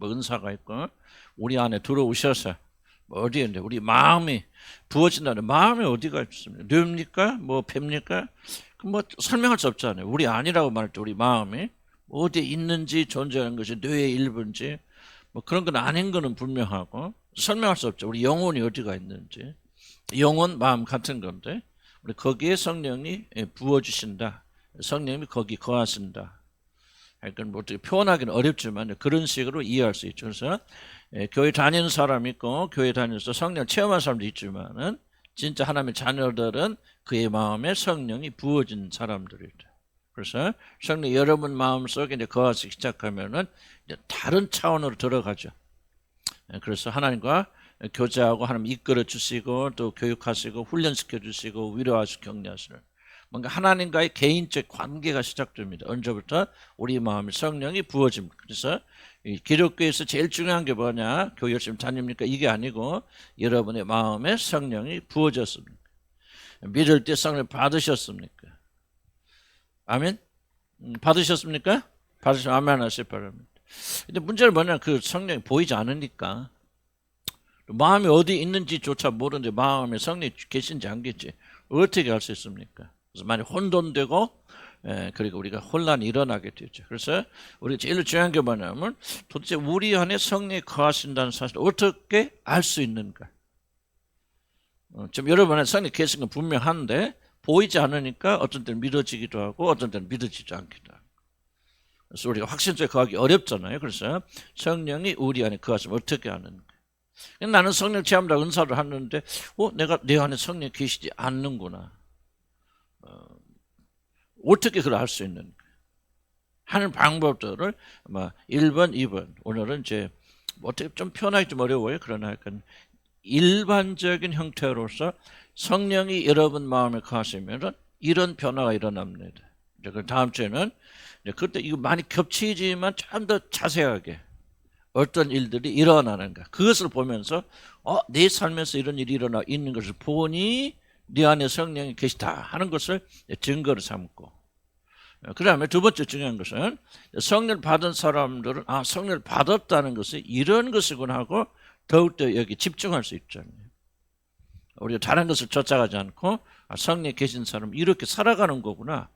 뭐 은사가 있고 우리 안에 들어오셔서 뭐 어디에 있는데 우리 마음이 부어진다는 마음이 어디가 있습니까? 뇌입니까? 뭐 폐입니까? 뭐 설명할 수 없잖아요. 우리 아니라고 말할 때 우리 마음이 어디에 있는지 존재하는 것이 뇌의 일부인지 뭐 그런 건 아닌 거는 분명하고 설명할 수 없죠. 우리 영혼이 어디가 있는지. 영혼, 마음 같은 건데 우리 거기에 성령이 부어주신다. 성령이 거기 거하신다. 그러니까 뭐 어떻게 표현하기는 어렵지만 그런 식으로 이해할 수 있죠. 그래서 교회 다니는 사람 있고 교회 다니면서 성령 체험한 사람도 있지만은 진짜 하나님의 자녀들은 그의 마음에 성령이 부어진 사람들이죠. 그래서 성령 여러분 마음속에 이제 거하기 시작하면은 이제 다른 차원으로 들어가죠. 그래서 하나님과 교제하고 하나님 이끌어 주시고 또 교육하시고 훈련시켜 주시고 위로하시고 격려하시는 뭔가 하나님과의 개인적 관계가 시작됩니다. 언제부터? 우리 마음에 성령이 부어집니다. 그래서 이 기독교에서 제일 중요한 게 뭐냐? 교회 열심히 다닙니까? 이게 아니고 여러분의 마음에 성령이 부어졌습니까? 믿을 때 성령 받으셨습니까? 아멘? 받으셨습니까? 받으시면 아멘 하시기 바랍니다. 근데 문제는 뭐냐? 그 성령이 보이지 않으니까 마음이 어디 있는지조차 모르는데 마음에 성령이 계신지 안 계신지 어떻게 알 수 있습니까? 그래서 많이 혼돈되고 그리고 우리가 혼란이 일어나게 되죠. 그래서 우리가 제일 중요한 게 뭐냐면 도대체 우리 안에 성령이 거하신다는 사실을 어떻게 알 수 있는가? 지금 여러분의 성령이 계신 건 분명한데 보이지 않으니까 어떤 때는 믿어지기도 하고 어떤 때는 믿어지지 않기도 하고. 그래서 우리가 확신에 거하기 어렵잖아요. 그래서 성령이 우리 안에 거하시면 어떻게 아는가? 나는 성령 체험자 은사를 하는데 내가 내 안에 성령이 계시지 않는구나. 어떻게 그걸 알 수 있는가? 하는 방법들을 1번, 2번 오늘은 이제 어떻게 좀 표현하기 좀 어려워요. 그러나 약간 일반적인 형태로서 성령이 여러분 마음에 거하시면은 이런 변화가 일어납니다. 이제 그 다음 주에는 이제 그때 이거 많이 겹치지만 좀 더 자세하게 어떤 일들이 일어나는가 그것을 보면서 내 삶에서 이런 일이 일어나 있는 것을 보니 네 안에 성령이 계시다 하는 것을 증거로 삼고 그 다음에 두 번째 중요한 것은 성령을 받은 사람들은 성령을 받았다는 것이 이런 것이구나 하고 더욱더 여기 집중할 수 있잖아요. 우리가 다른 것을 쫓아가지 않고 성령이 계신 사람은 이렇게 살아가는 거구나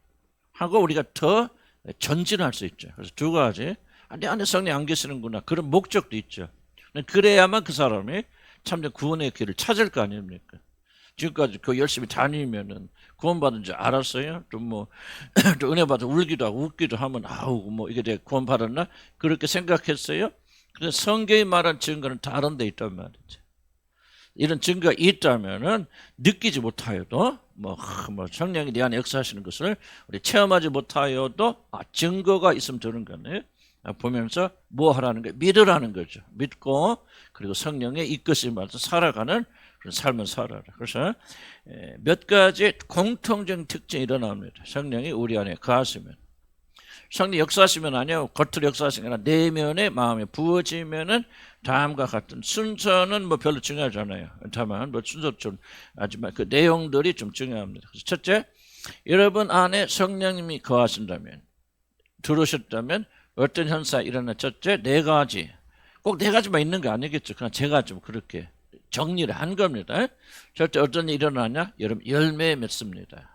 하고 우리가 더 전진할 수 있죠. 그래서 두 가지 내 안에 성령이 안 계시는구나 그런 목적도 있죠. 그래야만 그 사람이 참된 구원의 길을 찾을 거 아닙니까? 지금까지 그 열심히 다니면은 구원받은 줄 알았어요? 또 은혜 받아 울기도 하고 웃기도 하면 이게 내가 구원받았나? 그렇게 생각했어요? 그래서 성경이 말한 증거는 다른 데 있단 말이죠. 이런 증거가 있다면은 느끼지 못하여도 성령이 내 안에 역사하시는 것을 우리 체험하지 못하여도 증거가 있으면 되는 거네요. 보면서 뭐 하라는 거예요? 믿으라는 거죠. 믿고 그리고 성령의 이끄심을 받아서 살아가는 그런 삶을 살아라. 그래서 몇 가지 공통적인 특징이 일어납니다. 성령이 우리 안에 거하시면. 성령 역사하시면 아니요. 겉으로 역사하시는 게 아니라 내면의 마음에 부어지면은 다음과 같은 순서는 별로 중요하지 않아요. 다만 순서 좀 하지만 그 내용들이 좀 중요합니다. 그래서 첫째, 여러분 안에 성령님이 거하신다면 들으셨다면 어떤 현상이 일어나? 첫째, 네 가지. 꼭 네 가지만 있는 거 아니겠죠. 그냥 제가 좀 그렇게 정리를 한 겁니다. 첫째 어떤 일이 일어나냐? 여러분 열매 맺습니다.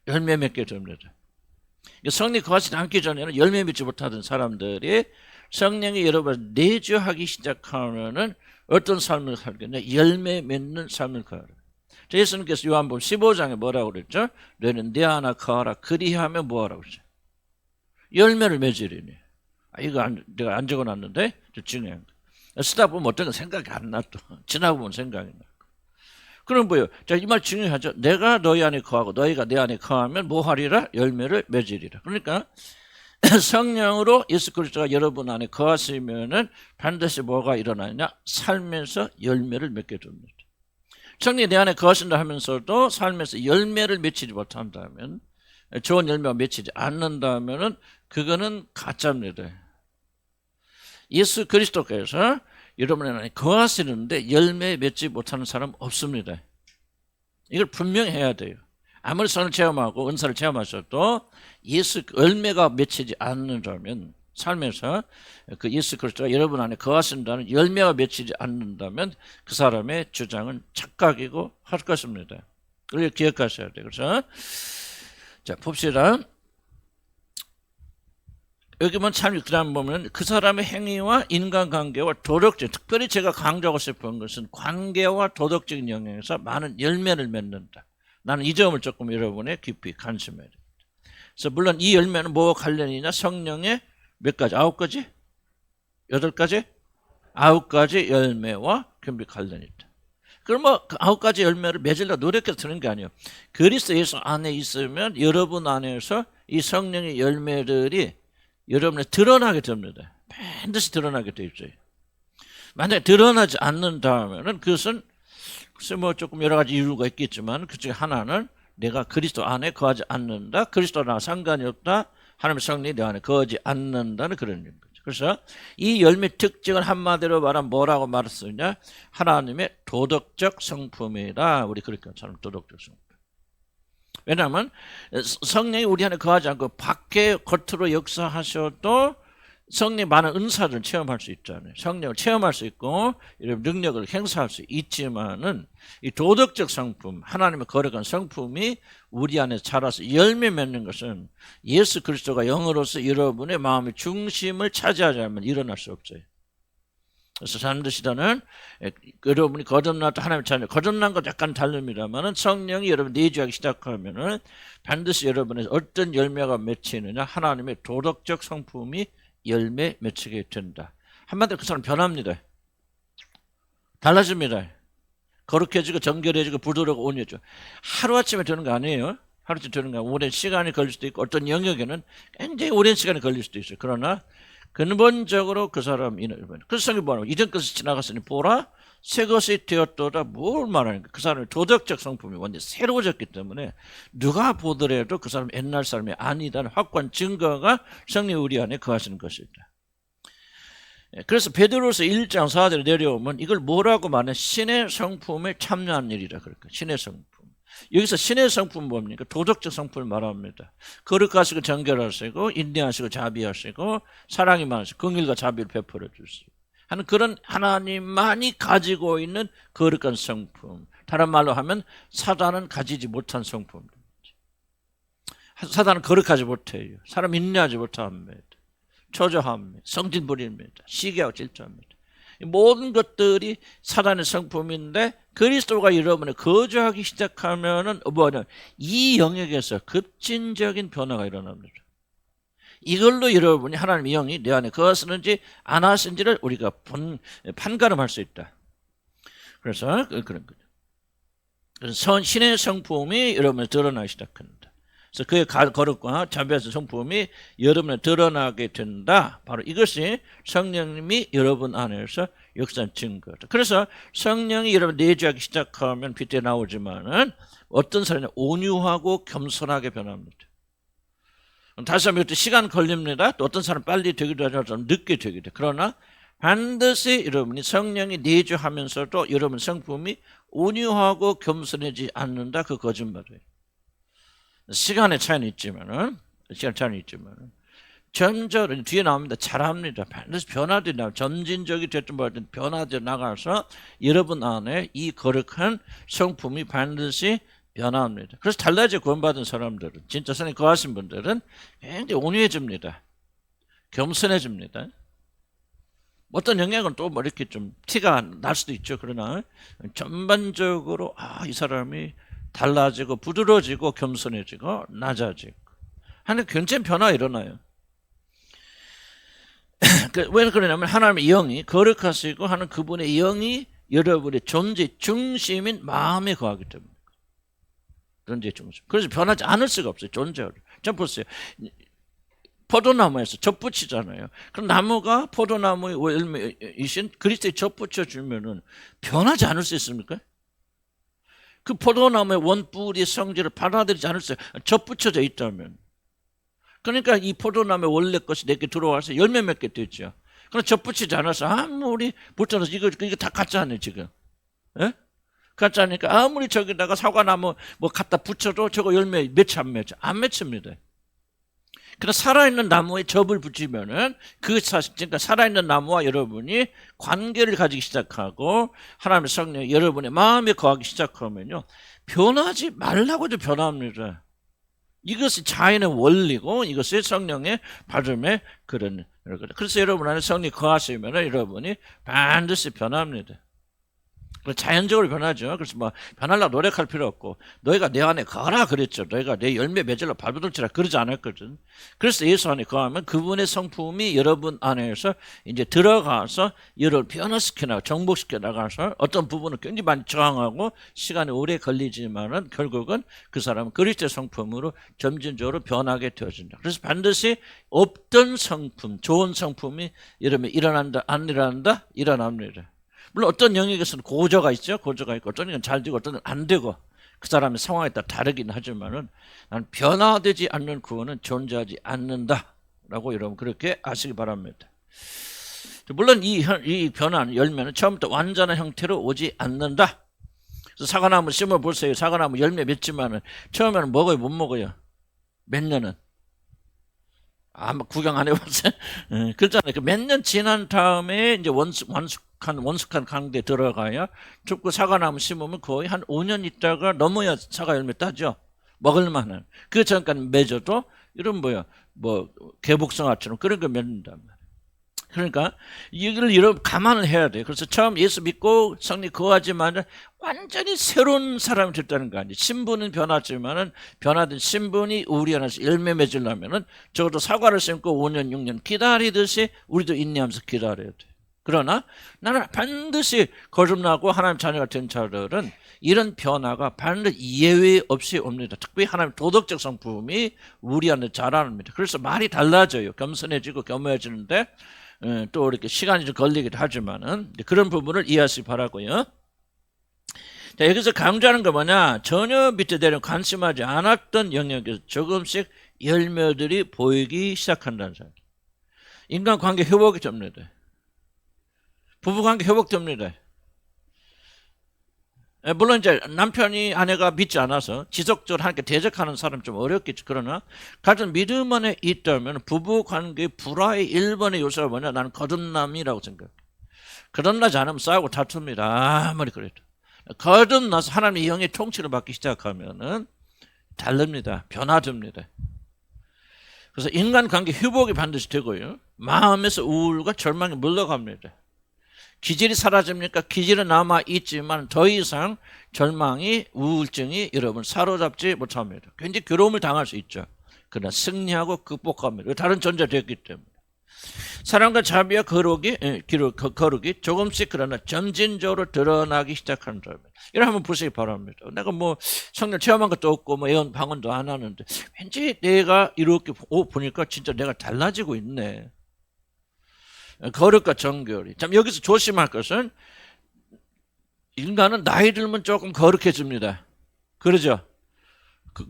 열매 맺게 됩니다. 성령이 거하지 않기 전에는 열매 맺지 못하던 사람들이 성령이 여러분 내주하기 시작하면은 어떤 삶을 살겠냐? 열매 맺는 삶을 살아요. 예수님께서 요한복음 15장에 뭐라고 그랬죠? 너는 내 안에 거하라 그리하면 뭐하라고 그랬죠? 열매를 맺으리니. 이거 내가 안 적어놨는데 중요한 거. 쓰다 보면 어떤 건 생각이 안 나 또. 지나보면 생각이 나. 그럼 뭐예요? 자, 이 말 중요하죠. 내가 너희 안에 거하고 너희가 내 안에 거하면 뭐 하리라? 열매를 맺으리라. 그러니까 성령으로 예수 그리스도가 여러분 안에 거하시면은 반드시 뭐가 일어나냐? 삶에서 열매를 맺게 됩니다. 성령이 내 안에 거하신다 하면서도 삶에서 열매를 맺지 못한다면 좋은 열매가 맺히지 않는다면은 그거는 가짜입니다. 예수 그리스도께서 여러분 안에 거하시는데 열매 맺지 못하는 사람 없습니다. 이걸 분명히 해야 돼요. 아무리 선을 체험하고 은사를 체험하셔도 예수 열매가 맺히지 않는다면 삶에서 그 예수 그리스도가 여러분 안에 거하신다는 열매가 맺히지 않는다면 그 사람의 주장은 착각이고 할 것입니다. 그걸 기억하셔야 돼요. 그래서 자 봅시다. 여기만 참 그다음 보면 그 사람의 행위와 인간관계와 도덕적, 특별히 제가 강조하고 싶은 것은 관계와 도덕적인 영역에서 많은 열매를 맺는다. 나는 이 점을 조금 여러분의 깊이 관심해야 됩니다. 그래서 물론 이 열매는 뭐와 관련이냐? 성령의 몇 가지? 9가지? 8가지? 9가지 열매와 긴밀 관련이 있다. 그럼 뭐 그 9가지 열매를 맺으려고 노력해서 드는 게 아니에요. 그리스도 예수 안에 있으면 여러분 안에서 이 성령의 열매들이 여러분에 드러나게 됩니다. 반드시 드러나게 돼 있어요. 만약에 드러나지 않는다면은 그것은 글쎄 뭐 조금 여러 가지 이유가 있겠지만 그 중에 하나는 내가 그리스도 안에 거하지 않는다. 그리스도랑 상관이 없다. 하나님의 성령이 내 안에 거하지 않는다는 그런 거죠. 그래서 이 열매 특징을 한마디로 말하면 뭐라고 말했느냐? 하나님의 도덕적 성품이다. 우리 그렇게 하는 도덕적 성품. 왜냐하면 성령이 우리 안에 거하지 않고 밖에 겉으로 역사하셔도 성령의 많은 은사를 체험할 수 있잖아요. 성령을 체험할 수 있고 이런 능력을 행사할 수 있지만은 이 도덕적 성품, 하나님의 거룩한 성품이 우리 안에 자라서 열매 맺는 것은 예수 그리스도가 영으로서 여러분의 마음의 중심을 차지하지 않으면 일어날 수 없어요. 그래서 반드시다는 여러분이 거듭났다 하나님의 자녀, 거듭난 것 약간 다릅니다만은 성령이 여러분 내주하기 시작하면은 반드시 여러분의 어떤 열매가 맺히느냐? 하나님의 도덕적 성품이 열매 맺히게 된다. 한마디로 그 사람 변합니다. 달라집니다. 거룩해지고 정결해지고 부드럽고 온유해지고. 하루아침에 되는 거 아니에요. 하루아침에 되는 거 오랜 시간이 걸릴 수도 있고 어떤 영역에는 굉장히 오랜 시간이 걸릴 수도 있어요. 그러나 근본적으로 그 사람이 그래서 성경이 뭐라고 이전 것이 지나갔으니 보라 새 것이 되었도다. 뭘 말하는가? 그 사람의 도덕적 성품이 완전히 새로워졌기 때문에 누가 보더라도 그 사람 옛날 사람이 아니다는 확고한 증거가 성령 우리 안에 거하시는 것이다. 그래서 베드로서 1장 4절에 내려오면 이걸 뭐라고 말하냐? 신의 성품에 참여한 일이라 그럴까? 신의 성품. 여기서 신의 성품은 뭡니까? 도덕적 성품을 말합니다. 거룩하시고 정결하시고 인내하시고 자비하시고 사랑이 많으시고 긍휼과 자비를 베풀어 주시고 하는 그런 하나님만이 가지고 있는 거룩한 성품. 다른 말로 하면 사단은 가지지 못한 성품입니다. 사단은 거룩하지 못해요. 사람 인내하지 못합니다. 초조합니다. 성질 부립니다. 시기하고 질투합니다. 모든 것들이 사단의 성품인데 그리스도가 여러분에 거주하기 시작하면은 뭐냐? 이 영역에서 급진적인 변화가 일어납니다. 이걸로 여러분이 하나님의 영이 내 안에 거하시는지 안 하시는지를 우리가 판가름할 수 있다. 그래서 그런 거죠. 그래서 신의 성품이 여러분에 드러나기 시작합니다. 그래서 그의 거룩과 자비하신 성품이 여러분에 드러나게 된다. 바로 이것이 성령님이 여러분 안에서 역사한 증거다. 그래서 성령이 여러분 내주하기 시작하면 빛에 나오지만은 어떤 사람이 온유하고 겸손하게 변합니다. 다시 한번 이것도 시간 걸립니다. 또 어떤 사람 빨리 되기도 하죠. 좀 늦게 되기도 해요. 그러나 반드시 여러분이 성령이 내주하면서도 여러분 성품이 온유하고 겸손하지 않는다. 그 거짓말이에요. 시간의 차이는 있지만은 점점 뒤에 나옵니다. 잘합니다. 반드시 변화되어 나가 점진적이 됐든 뭐든 변화되어 나가서 여러분 안에 이 거룩한 성품이 반드시 변화합니다. 그래서 달라져 구원받은 사람들은 진짜 성령 거하신 분들은 굉장히 온유해집니다. 겸손해집니다. 어떤 영향은 또 뭐 이렇게 좀 티가 날 수도 있죠. 그러나 전반적으로 이 사람이 달라지고 부드러워지고 겸손해지고 낮아지고 하는 굉장히 변화가 일어나요. 왜 그러냐면 하나님의 영이 거룩하시고 하는 그분의 영이 여러분의 존재 중심인 마음에 거하기 때문에 존재 중심. 그래서 변하지 않을 수가 없어요. 존재를. 좀 보세요. 포도나무에서 접붙이잖아요. 그럼 나무가 포도나무의 열매이신 그리스도에 접붙여 주면은 변하지 않을 수 있습니까? 그 포도나무의 원뿌리 성질을 받아들이지 않을 수 있어요. 접붙여져 있다면. 그러니까 이 포도나무의 원래 것이 내게 들어와서 열매 맺게 됐죠. 그럼 접붙이지 않아서 아무리 붙여서 이거 다 가짜네 지금. 예? 가짜니까 아무리 저기다가 사과나무 뭐 갖다 붙여도 저거 열매 맺지 안 맺죠. 안 맺힙니다. 그러나 살아있는 나무에 접을 붙이면은 그 사실, 그러니까 살아있는 나무와 여러분이 관계를 가지기 시작하고 하나님의 성령이 여러분의 마음에 거하기 시작하면요, 변하지 말라고도 변합니다. 이것이 자연의 원리고 이것이 성령의 받음의 그런. 그래서 여러분 안에 성령이 거하시면 여러분이 반드시 변합니다. 자연적으로 변하죠. 그래서 뭐 변하려고 노력할 필요 없고, 너희가 내 안에 거하라 그랬죠. 너희가 내 열매 맺으려 발버둥치라 그러지 않았거든. 그래서 예수 안에 거하면 그분의 성품이 여러분 안에서 이제 들어가서 여러분을 변화시켜 나가, 정복시켜 나가서 어떤 부분은 굉장히 많이 저항하고 시간이 오래 걸리지만은 결국은 그 사람은 그리스도의 성품으로 점진적으로 변하게 되어진다. 그래서 반드시 없던 성품, 좋은 성품이 여러분 일어난다, 안 일어난다? 일어납니다. 물론 어떤 영역에서는 고저가 있죠. 고저가 있고 어떤 건 잘 되고 어떤 건 안 되고 그 사람의 상황에 따라 다르긴 하지만은 나는 변화되지 않는 구원은 존재하지 않는다라고 여러분 그렇게 아시기 바랍니다. 물론 이 변화는 열매는 처음부터 완전한 형태로 오지 않는다. 그래서 사과나무 심어 보세요. 사과나무 열매 맺지만은 처음에는 먹어요, 못 먹어요? 몇 년은? 아마 구경 안 해봤어요? 그렇잖아요. 몇 년 지난 다음에 이제 원숙한 강대에 들어가야 죽고 사과나무 심으면 거의 한 5년 있다가 넘어야 사과 열매 따죠. 먹을만한. 그 전까지 맺어도 이런 뭐 개복성화처럼 그런 거 맺는단 말이에요. 그러니까 이걸 여러분 감안을 해야 돼요. 그래서 처음 예수 믿고 성령 거하지만 완전히 새로운 사람이 됐다는 거 아니에요. 신분은 변하지만은 변화된 신분이 우리 안에서 열매 맺으려면은 적어도 사과를 심고 5년 6년 기다리듯이 우리도 인내하면서 기다려야 돼. 그러나 나는 반드시 거듭나고 하나님 자녀가 된 자들은 이런 변화가 반드시 예외 없이 옵니다. 특히 하나님 도덕적 성품이 우리 안에 자라납니다. 그래서 말이 달라져요. 겸손해지고 겸허해지는데 또 이렇게 시간이 좀 걸리기도 하지만은 그런 부분을 이해하시기 바라고요. 자, 여기서 강조하는 거 뭐냐? 전혀 밑에 대려 관심하지 않았던 영역에서 조금씩 열매들이 보이기 시작한다는 사람. 인간관계 회복이 됩니다. 부부관계 회복됩니다. 물론 이제 남편이 아내가 믿지 않아서 지속적으로 하나님께 대적하는 사람 좀 어렵겠죠. 그러나 같은 믿음 안에 있다면 부부관계 불화의 1번의 요소가 뭐냐? 나는 거듭남이라고 생각해요. 거듭나지 않으면 싸우고 다툽니다. 아무리 그래도. 거듭나서 하나님의 영의 통치를 받기 시작하면은 다릅니다. 변화됩니다. 그래서 인간관계 회복이 반드시 되고요. 마음에서 우울과 절망이 물러갑니다. 기질이 사라집니까? 기질은 남아있지만 더 이상 절망이, 우울증이 여러분 사로잡지 못합니다. 굉장히 괴로움을 당할 수 있죠. 그러나 승리하고 극복합니다. 다른 존재가 되었기 때문에. 사랑과 자비와 거룩이 조금씩 그러나 점진적으로 드러나기 시작한다면, 이걸 한번 보시기 바랍니다. 내가 뭐 성령 체험한 것도 없고 뭐 예언 방언도 안 하는데 왠지 내가 이렇게 보니까 진짜 내가 달라지고 있네. 거룩과 정결이. 참 여기서 조심할 것은 인간은 나이 들면 조금 거룩해집니다. 그러죠?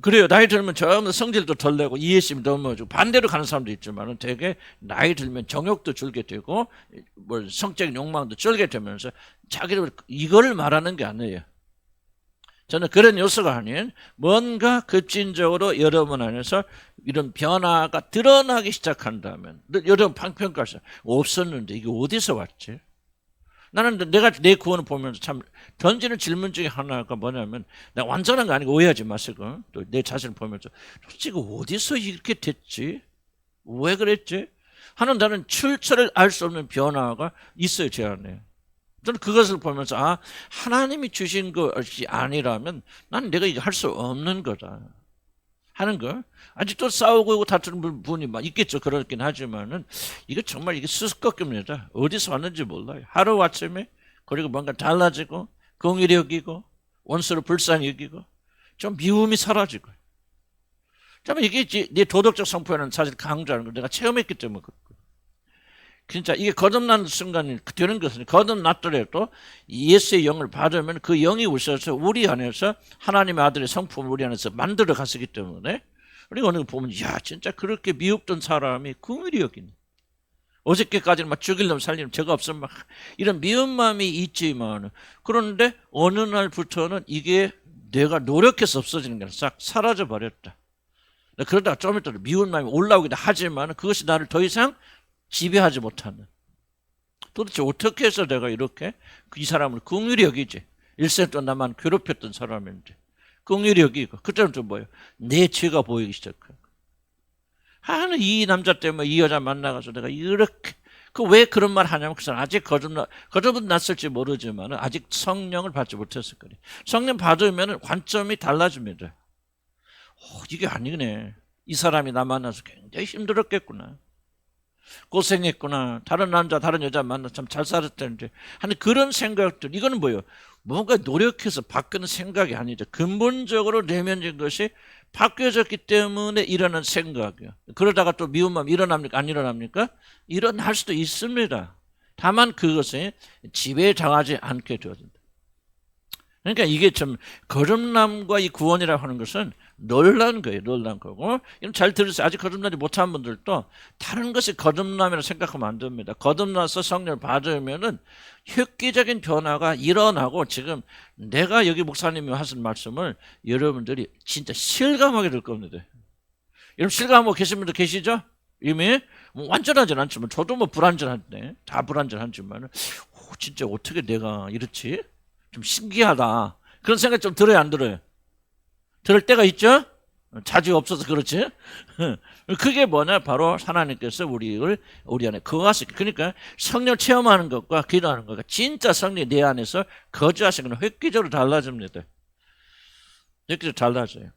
그래요. 나이 들면 전부 성질도 덜 내고 이해심이 넘어지고 반대로 가는 사람도 있지만 되게 나이 들면 정욕도 줄게 되고 뭐 성적인 욕망도 줄게 되면서 자기를 이거를 말하는 게 아니에요. 저는 그런 요소가 아닌 뭔가 급진적으로 여러분 안에서 이런 변화가 드러나기 시작한다면, 여러분 평가하세요. 없었는데 이게 어디서 왔지? 나는 내가 내 구원을 보면서 참 던지는 질문 중에 하나가 뭐냐면, 내가 완전한 거 아니고 오해하지 마시고 또 내 자신을 보면서 솔직히 어디서 이렇게 됐지? 왜 그랬지? 하는 나는 출처를 알 수 없는 변화가 있어요, 제 안에. 저는 그것을 보면서 하나님이 주신 것이 아니라면 난 내가 이거 할 수 없는 거다 하는 거. 아직도 싸우고 다투는 분이 막 있겠죠. 그렇긴 하지만은 이거 정말 이게 수수께끼입니다. 어디서 왔는지 몰라요. 하루아침에 그리고 뭔가 달라지고 공의를 여기고 원수를 불쌍히 여기고 좀 미움이 사라지고. 참 이게 내 도덕적 성품에는 사실 강조하는 걸 내가 체험했기 때문에. 진짜 이게 거듭난 순간이 되는 것은, 거듭났더라도 예수의 영을 받으면 그 영이 오셔서 우리 안에서 하나님의 아들의 성품을 우리 안에서 만들어 가시기 때문에, 우리가 어느 거 보면 야 진짜 그렇게 미흡던 사람이 긍휼히 여기네. 어저께까지는 막 죽일 놈 살리는 죄가 없으면 막 이런 미운 마음이 있지만, 그런데 어느 날부터는 이게 내가 노력해서 없어지는 게 싹 사라져 버렸다. 그러다가 좀 이따 미운 마음이 올라오기도 하지만 그것이 나를 더 이상 지배하지 못하는. 도대체 어떻게 해서 내가 이렇게 이 사람을 긍휼히 여기지? 일생 동안 나만 괴롭혔던 사람인데 긍휼히 여기고 그때는 좀 뭐예요? 내 죄가 보이기 시작해요. 이 남자 때문에 이 여자 만나가서 내가 이렇게 왜 그런 말 하냐면 그 사람 아직 거듭은 났을지 모르지만 아직 성령을 받지 못했을 거예요. 성령 받으면 관점이 달라집니다. 이게 아니네. 이 사람이 나 만나서 굉장히 힘들었겠구나. 고생했구나. 다른 남자 다른 여자 만나서 참 잘 살았다는데 하는 그런 생각들. 이거는 뭐예요? 뭔가 노력해서 바꾸는 생각이 아니죠. 근본적으로 내면적인 것이 바뀌어졌기 때문에 일어나는 생각이에요. 그러다가 또 미운 마음 일어납니까? 안 일어납니까? 일어날 수도 있습니다. 다만 그것에 지배당하지 않게 되어진다. 그러니까 이게 참 거듭남과 이 구원이라고 하는 것은 놀라운 거예요. 놀라운 거고. 이건 잘 들으세요. 아직 거듭나지 못한 분들도 다른 것이 거듭남이라고 생각하면 안 됩니다. 거듭나서 성령을 받으면은 획기적인 변화가 일어나고 지금 내가 여기 목사님이 하신 말씀을 여러분들이 진짜 실감하게 될 겁니다. 여러분 실감하고 계신 분들 계시죠? 이미 뭐 완전하진 않지만 저도 뭐 불완전한데 다 불완전하지만 진짜 어떻게 내가 이렇지? 좀 신기하다. 그런 생각 좀 들어요, 안 들어요? 들을 때가 있죠? 자주 없어서 그렇지. 그게 뭐냐? 바로 하나님께서 우리 안에 거하시고, 그러니까 성령 체험하는 것과 기도하는 것과 진짜 성령이 내 안에서 거주하시는 건 획기적으로 달라집니다. 획기적으로 달라져요.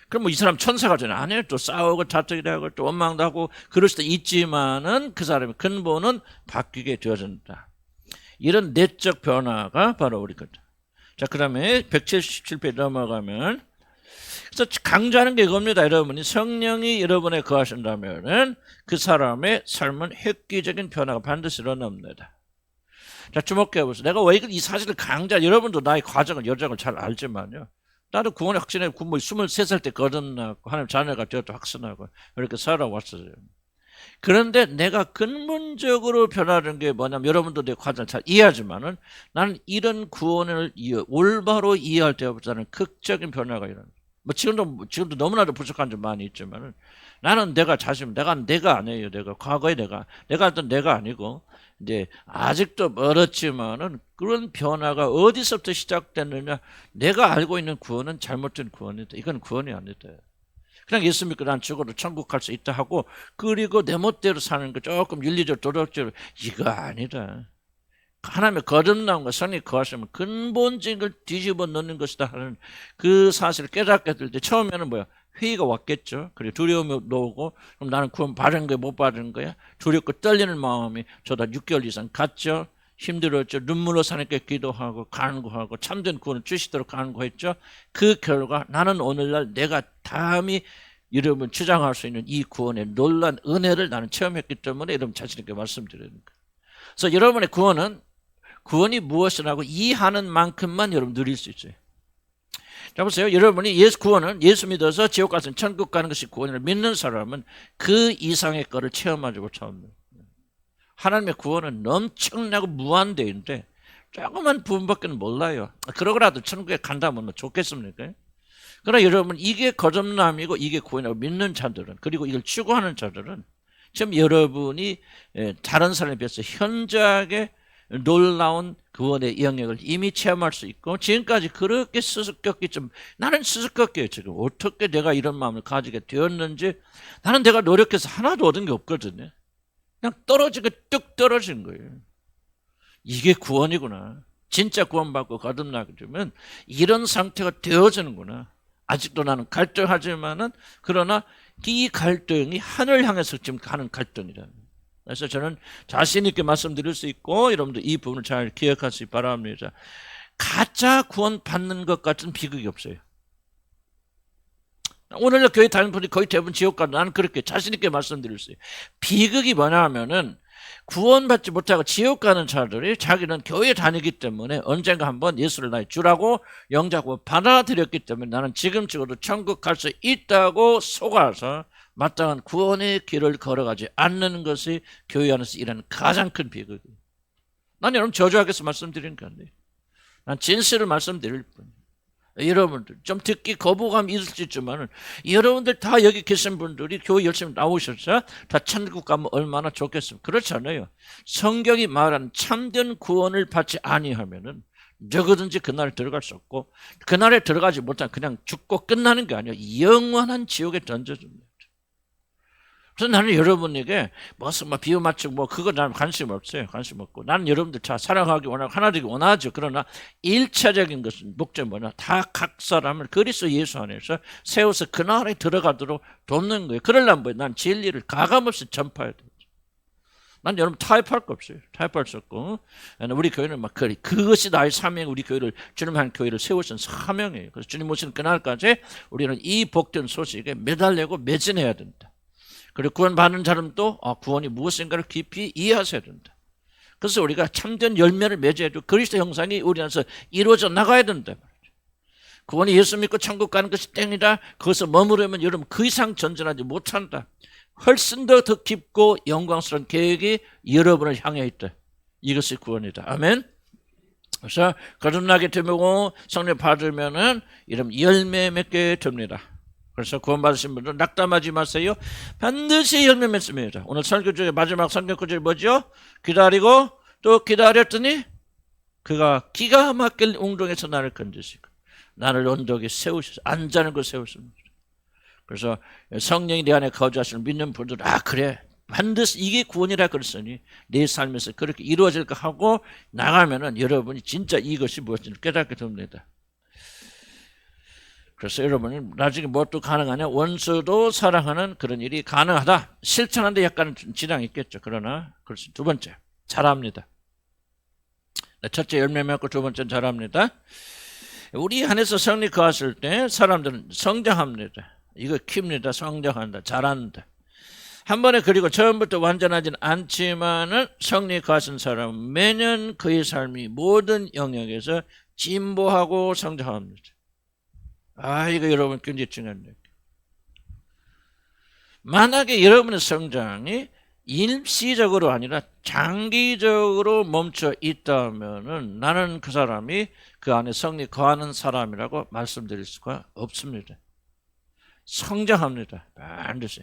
그럼 뭐 이 사람 천사가 되나? 아니에요. 또 싸우고 다투기도 하고 또 원망도 하고 그럴 수도 있지만은 그 사람의 근본은 바뀌게 되어진다. 이런 내적 변화가 바로 우리 거죠. 자, 그 다음에 177페이지 넘어가면, 그래서 강조하는 게 이겁니다. 여러분이 성령이 여러분에 거하신다면은 그 사람의 삶은 획기적인 변화가 반드시 일어납니다. 자, 주목해 보세요. 내가 왜 이 사실을 여러분도 나의 과정을, 여정을 잘 알지만요. 나도 구원의 확신에 23살 때 거듭나고 하나님 자녀가 되었다 확신하고 이렇게 살아왔어요. 그런데 내가 근본적으로 변하는 게 뭐냐면 여러분도 내 과정을 잘 이해하지만은 나는 이런 구원을 올바로 이해할 때보다는 극적인 변화가 일어나. 뭐 지금도 너무나도 부족한 점 많이 있지만은 나는 내가 아니에요. 과거에 내가 했던 내가 아니고 이제 아직도 멀었지만은 그런 변화가 어디서부터 시작됐느냐? 내가 알고 있는 구원은 잘못된 구원이다. 이건 구원이 아니다. 그냥 예수 믿고 난 죽어도 천국 갈 수 있다 하고 그리고 내 멋대로 사는 거 조금 윤리적으로 도덕적으로 이거 아니다. 하나님의 거듭남과 성령이 거하시면 근본적인 걸 뒤집어 놓는 것이다 하는 그 사실을 깨닫게 될 때 처음에는 뭐야? 회의가 왔겠죠. 그리고 두려움이 오고 그럼 나는 구원 받은 거야 못 받은 거야? 두렵고 떨리는 마음이 저다 6개월 이상 갔죠. 힘들었죠. 눈물로 사니까 기도하고 간구하고 참된 구원을 주시도록 간구했죠. 그 결과 나는 오늘날 내가 감히 여러분 주장할 수 있는 이 구원의 놀란 은혜를 나는 체험했기 때문에 여러분 자신 있게 말씀드리는 거예요. 그래서 여러분의 구원이 무엇이라고 이해하는 만큼만 여러분 누릴 수 있어요. 자 보세요. 여러분이 예수 믿어서 지옥 가서 천국 가는 것이 구원을 믿는 사람은 그 이상의 거를 체험하지 못합니다. 하나님의 구원은 엄청나고 무한대인데 조그만 부분밖에 몰라요. 그러고라도 천국에 간다면 좋겠습니까? 그러나 여러분 이게 거듭남이고 이게 구원이라고 믿는 자들은 그리고 이걸 추구하는 자들은 지금 여러분이 다른 사람에 비해서 현저하게 놀라운 구원의 영역을 이미 체험할 수 있고 지금까지 그렇게 수수께끼 나는 수수께끼예요. 지금 어떻게 내가 이런 마음을 가지게 되었는지 나는 내가 노력해서 하나도 얻은 게 없거든요. 그냥 뚝 떨어진 거예요. 이게 구원이구나. 진짜 구원받고 거듭나게 되면 이런 상태가 되어지는구나. 아직도 나는 갈등하지만은 그러나 이 갈등이 하늘 향해서 지금 가는 갈등이다. 그래서 저는 자신 있게 말씀드릴 수 있고 여러분들 이 부분을 잘 기억하시기 바랍니다. 가짜 구원 받는 것 같은 비극이 없어요. 오늘날 교회 다니는 분이 거의 대부분 지옥 가도 나는 그렇게 자신 있게 말씀드릴 수 있어요. 비극이 뭐냐 하면은 구원받지 못하고 지옥 가는 자들이 자기는 교회 다니기 때문에 언젠가 한번 예수를 나의 주라고 영접하고 받아들였기 때문에 나는 지금 죽어도 천국 갈 수 있다고 속아서 마땅한 구원의 길을 걸어가지 않는 것이 교회 안에서 일하는 가장 큰 비극이에요. 난 여러분 저주하게서 말씀드리는 건데 난 진실을 말씀드릴 뿐이에요. 여러분들 좀 듣기 거부감이 있을 수 있지만 여러분들 다 여기 계신 분들이 교회 열심히 나오셔서 다 천국 가면 얼마나 좋겠습니까? 그렇잖아요. 성경이 말하는 참된 구원을 받지 아니하면은 누구든지 그날에 들어갈 수 없고, 그날에 들어가지 못하면 그냥 죽고 끝나는 게 아니라 영원한 지옥에 던져줍니다. 그래서 나는 여러분에게 무슨 비유 맞추고 그거 나는 관심 없어요. 관심 없고, 나는 여러분들 다 사랑하기 원하고 하나 되기 원하죠. 그러나 일차적인 것은 목적이 뭐냐? 다 각 사람을 그리스도 예수 안에서 세워서 그날에 들어가도록 돕는 거예요. 그러려면 뭐예요? 난 진리를 가감없이 전파해야 돼요. 난 여러분 타협할 거 없어요. 타협할 수 없고, 우리 교회는 막 그것이 나의 사명, 우리 교회를 주님 한 교회를 세우신 사명이에요. 그래서 주님 오시는 그날까지 우리는 이 복된 소식에 매달리고 매진해야 된다. 그리고 구원받는 사람도 구원이 무엇인가를 깊이 이해하셔야 된다. 그래서 우리가 참된 열매를 맺어야 되고 그리스도 형상이 우리 안에서 이루어져 나가야 된다. 구원이 예수 믿고 천국 가는 것이 땡이다. 거기서 머무르면 여러분 그 이상 전진하지 못한다. 훨씬 더 깊고 영광스러운 계획이 여러분을 향해 있다. 이것이 구원이다. 아멘. 그래서 거듭나게 되고 성령 받으면은 이런 열매 맺게 됩니다. 그래서 구원 받으신 분들은 낙담하지 마세요. 반드시 열매 맺습니다. 오늘 설교 중에 마지막 성경 구절이 뭐죠? 기다리고 또 기다렸더니 그가 기가 막힐 웅덩에서 나를 건지시고 나를 언덕에 세우셔서 안전한 곳 세우십니다. 그래서 성령이 내 안에 거주하시는 믿는 분들은 그래 반드시 이게 구원이라 그랬으니 내 삶에서 그렇게 이루어질까 하고 나가면은 여러분이 진짜 이것이 무엇인지 깨닫게 됩니다. 그래서 여러분이 나중에 무엇도 가능하냐? 원수도 사랑하는 그런 일이 가능하다. 실천하는데 약간 지장이 있겠죠. 그러나 그렇지. 두 번째, 잘합니다. 첫째 열매 맺고 두 번째는 잘합니다. 우리 안에서 성령 거하실 때 사람들은 성장합니다. 이거 킵니다. 성장한다. 잘한다. 한 번에 그리고 처음부터 완전하지는 않지만은 성령이 거하신 사람은 매년 그의 삶이 모든 영역에서 진보하고 성장합니다. 이거 여러분 굉장히 중요한 얘기. 만약에 여러분의 성장이 일시적으로 아니라 장기적으로 멈춰 있다면은 나는 그 사람이 그 안에 성령이 거하는 사람이라고 말씀드릴 수가 없습니다. 성장합니다. 반드시.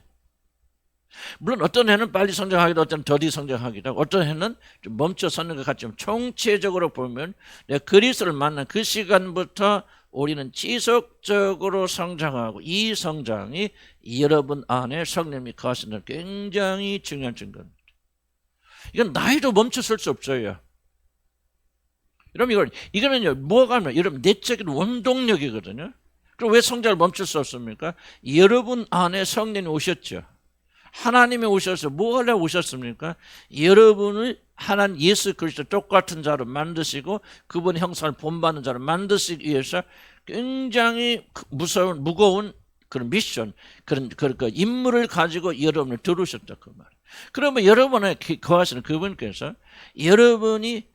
물론 어떤 해는 빨리 성장하기도 어떤 더디 성장하기도 하고 어떤 해는 좀 멈춰 서는 것 같지만 총체적으로 보면 내가 그리스도를 만난 그 시간부터 우리는 지속적으로 성장하고 이 성장이 여러분 안에 성령이 거하시는 굉장히 중요한 증거입니다. 이건 나이도 멈춰설 수 없어요. 여러분 이거는요 뭐가 하면 여러분 내적인 원동력이거든요. 그럼 왜 성장을 멈출 수 없습니까? 여러분 안에 성령이 오셨죠. 하나님이 오셔서 뭐 하려고 오셨습니까? 여러분을 하나님 예수 그리스도 똑같은 자로 만드시고 그분의 형상을 본받는 자로 만드시기 위해서 굉장히 무거운 그런 미션, 그런 임무를 가지고 여러분을 들으셨다 그 말. 그러면 여러분의 거하시는 그분께서 여러분이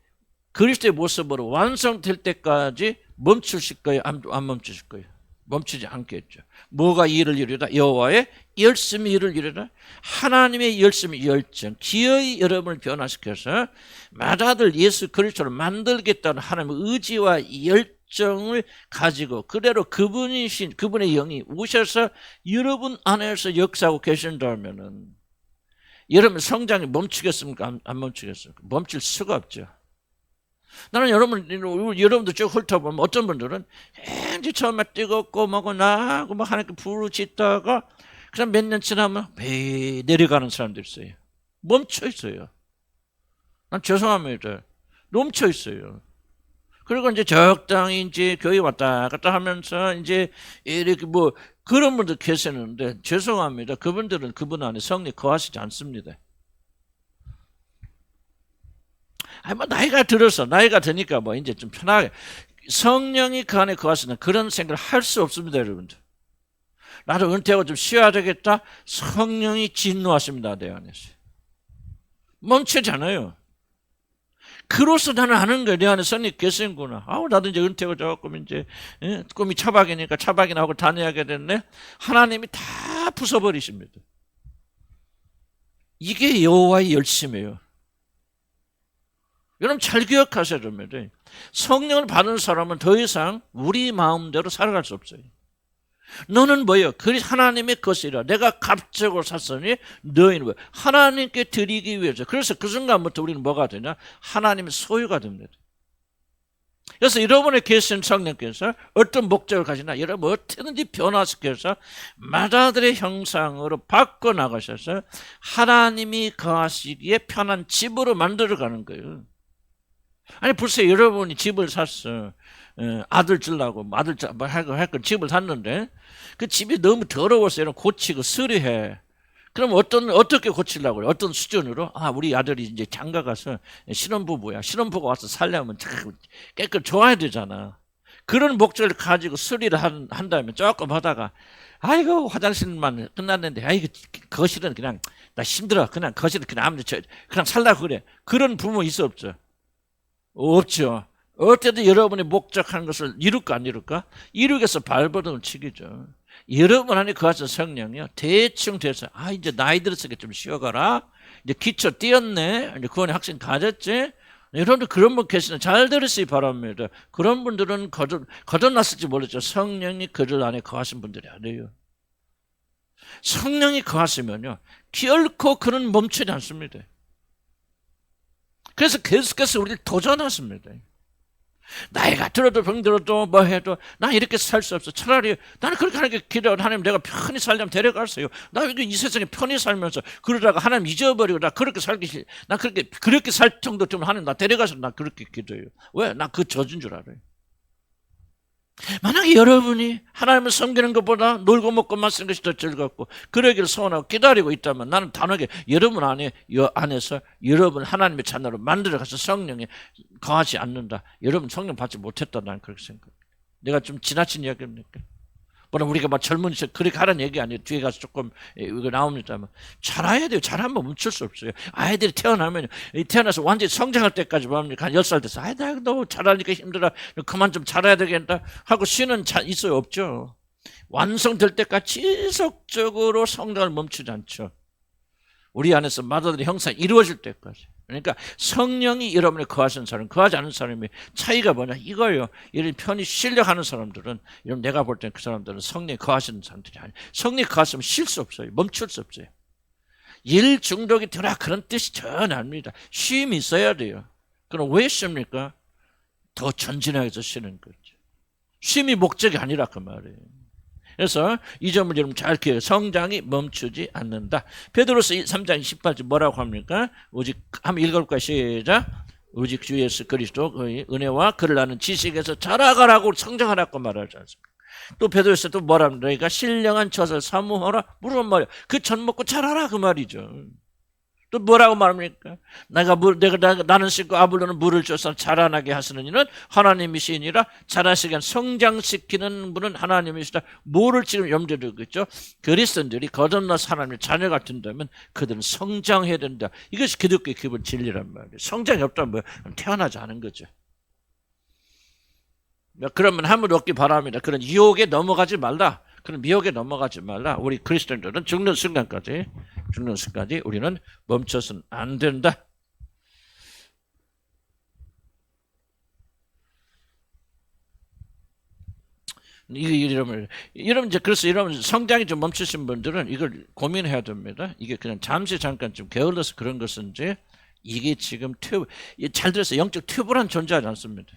그리스도의 모습으로 완성될 때까지 멈추실 거예요? 안 멈추실 거예요? 멈추지 않겠죠. 뭐가 일을 이루다? 여호와의 열심히 일을 이루다. 하나님의 열심히 열정, 기어이 여러분을 변화시켜서 마다들 예수 그리스도를 만들겠다는 하나님의 의지와 열정을 가지고 그대로 그분의 영이 오셔서 여러분 안에서 역사하고 계신다면은 여러분 성장이 멈추겠습니까? 안 멈추겠습니까? 멈출 수가 없죠. 나는 여러분들 쭉 훑어보면 어떤 분들은 굉장히 처음에 뜨겁고 나고 하나님께 부르짖다가 그냥 몇 년 지나면 배 내려가는 사람들 있어요. 멈춰 있어요. 난 죄송합니다. 멈춰 있어요. 그리고 이제 적당히 이제 교회 왔다 갔다 하면서 이제 이렇게 그런 분들 계시는데 죄송합니다. 그분들은 그분 안에 성령 거하시지 않습니다. 나이가 드니까 이제 좀 편하게 성령이 그 안에 거하시는 그런 생각을 할 수 없습니다, 여러분들. 나도 은퇴하고 좀 쉬어야 되겠다. 성령이 진노하십니다, 내 안에서. 멈추지 않아요. 그로서 나는 아는 거예요. 내 안에 성령이 계시는구나. 나도 이제 은퇴하고 조금 이제 꿈이 차박이니까 차박이나 하고 다녀야게 됐네. 하나님이 다 부숴버리십니다. 이게 여호와의 열심이에요. 여러분 잘 기억하셔야 됩니다. 성령을 받은 사람은 더 이상 우리 마음대로 살아갈 수 없어요. 너는 뭐예요? 하나님의 것이라 내가 값주고 샀으니 너희는 뭐예요? 하나님께 드리기 위해서. 그래서 그 순간부터 우리는 뭐가 되냐? 하나님의 소유가 됩니다. 그래서 여러분의 계신 성령께서 어떤 목적을 가지나 여러분 어떻게든지 변화시켜서 마다들의 형상으로 바꿔나가셔서 하나님이 거하시기에 편한 집으로 만들어가는 거예요. 아니 벌써 여러분이 집을 샀어. 아들 주려고 아들 할거 집을 샀는데 그 집이 너무 더러워서 여러분 고치고 수리해. 그럼 어떻게 고치려고 그래? 어떤 수준으로? 우리 아들이 이제 장가 가서 신혼부부야. 신혼부부가 와서 살려면 깨끗 좋아야 되잖아. 그런 목적을 가지고 수리를 한다면 조금 하다가 아이고 화장실만 끝났는데 아이고 거실은 그냥 나 힘들어. 그냥 거실은 그냥 살라고 그래. 그런 부모 있어 없죠? 없죠. 어쨌든 여러분이 목적한 것을 이룰까 안 이룰까? 이루기 위해서 발버둥을 치기죠. 여러분 안에 거하신 성령이요. 대충 돼서 이제 나이 들었으니까 좀 쉬어가라. 이제 기초 띄었네. 이제 구원의 확신 가졌지. 여러분들 그런 분 계시면 잘 들으시기 바랍니다. 그런 분들은 거듭났을지 모르죠. 성령이 그들 안에 거하신 분들이 아니에요. 성령이 거하시면요. 결코 그는 멈추지 않습니다. 그래서 계속해서 우리를 도전하십니다. 나이가 들어도 병들어도 뭐 해도 나 이렇게 살 수 없어. 차라리 나는 그렇게 하는 게 기도하는 하나님 내가 편히 살려면 데려가세요. 나 이 세상에 편히 살면서 그러다가 하나님 잊어버리고 나 그렇게 나 그렇게 살 정도쯤 하나님 나 데려가서 나 그렇게 기도해요. 왜? 나 그 저준 줄 알아요. 만약에 여러분이 하나님을 섬기는 것보다 놀고 먹고만 쓰는 것이 더 즐겁고 그러기를 소원하고 기다리고 있다면 나는 단호하게 여러분 안에서 여러분 하나님의 자녀로 만들어가서 성령에 거하지 않는다. 여러분 성령 받지 못했다. 나는 그렇게 생각합니다. 내가 좀 지나친 이야기입니까? 물론 우리가 막 젊은이서 그렇게 하라는 얘기 아니에요. 뒤에 가서 조금 이거 나옵니다만 잘해야 돼요. 잘하면 멈출 수 없어요. 아이들이 태어나서 완전히 성장할 때까지 뭡니까? 한 10살 돼서 너 잘하니까 힘들어. 그만 좀 잘해야 되겠다 하고 쉬는 있어요? 없죠. 완성될 때까지 지속적으로 성장을 멈추지 않죠. 우리 안에서 마다들의 형상이 이루어질 때까지. 그러니까 성령이 여러분에 거하시는 사람, 거하지 않는 사람이 차이가 뭐냐 이거예요. 이런 편히 쉬려고 하는 사람들은 여러분 내가 볼 때는 그 사람들은 성령이 거하시는 사람들이 아니에요. 성령이 거하시면 쉴 수 없어요. 멈출 수 없어요. 일 중독이 되라 그런 뜻이 전혀 아닙니다. 쉼이 있어야 돼요. 그럼 왜 쉽니까? 더 전진하게 쉬는 거죠. 쉼이 목적이 아니라 그 말이에요. 그래서 이 점을 여러분 잘 기억해요. 성장이 멈추지 않는다. 베드로서 3장 18절 뭐라고 합니까? 오직 한번 읽어볼까요? 시작. 오직 주 예수 그리스도의 은혜와 그를 아는 지식에서 자라가라고 성장하라고 말하지 않습니까? 또 베드로서 또 뭐랍니까? 너희가 신령한 젖을 사모하라. 물은 말이야. 그 젖 먹고 자라라 그 말이죠. 또 뭐라고 말합니까? 나는 씻고 아볼로는 물을 줘서 자라나게 하시는 이는 하나님이시니라. 자라시게 성장시키는 분은 하나님이시다. 뭐를 지금 염두에 두고 있죠? 그리스도인들이 거듭나서 하나님의 자녀가 된다면 그들은 성장해야 된다. 이것이 기독교의 기본 진리란 말이에요. 성장이 없다면 뭐 태어나지 않은 거죠. 그러면 함을 얻기 바랍니다. 그런 유혹에 넘어가지 말라. 그런 미혹에 넘어가지 말라. 우리 그리스도인들은 죽는 순간까지 우리는 멈춰서는 안 된다. 여러분 이제 그래서 여러분 성장이 좀 멈추신 분들은 이걸 고민해야 됩니다. 이게 그냥 잠깐 좀 게을러서 그런 것인지 이게 지금 잘 들어서 영적 튜브란 존재하지 않습니다.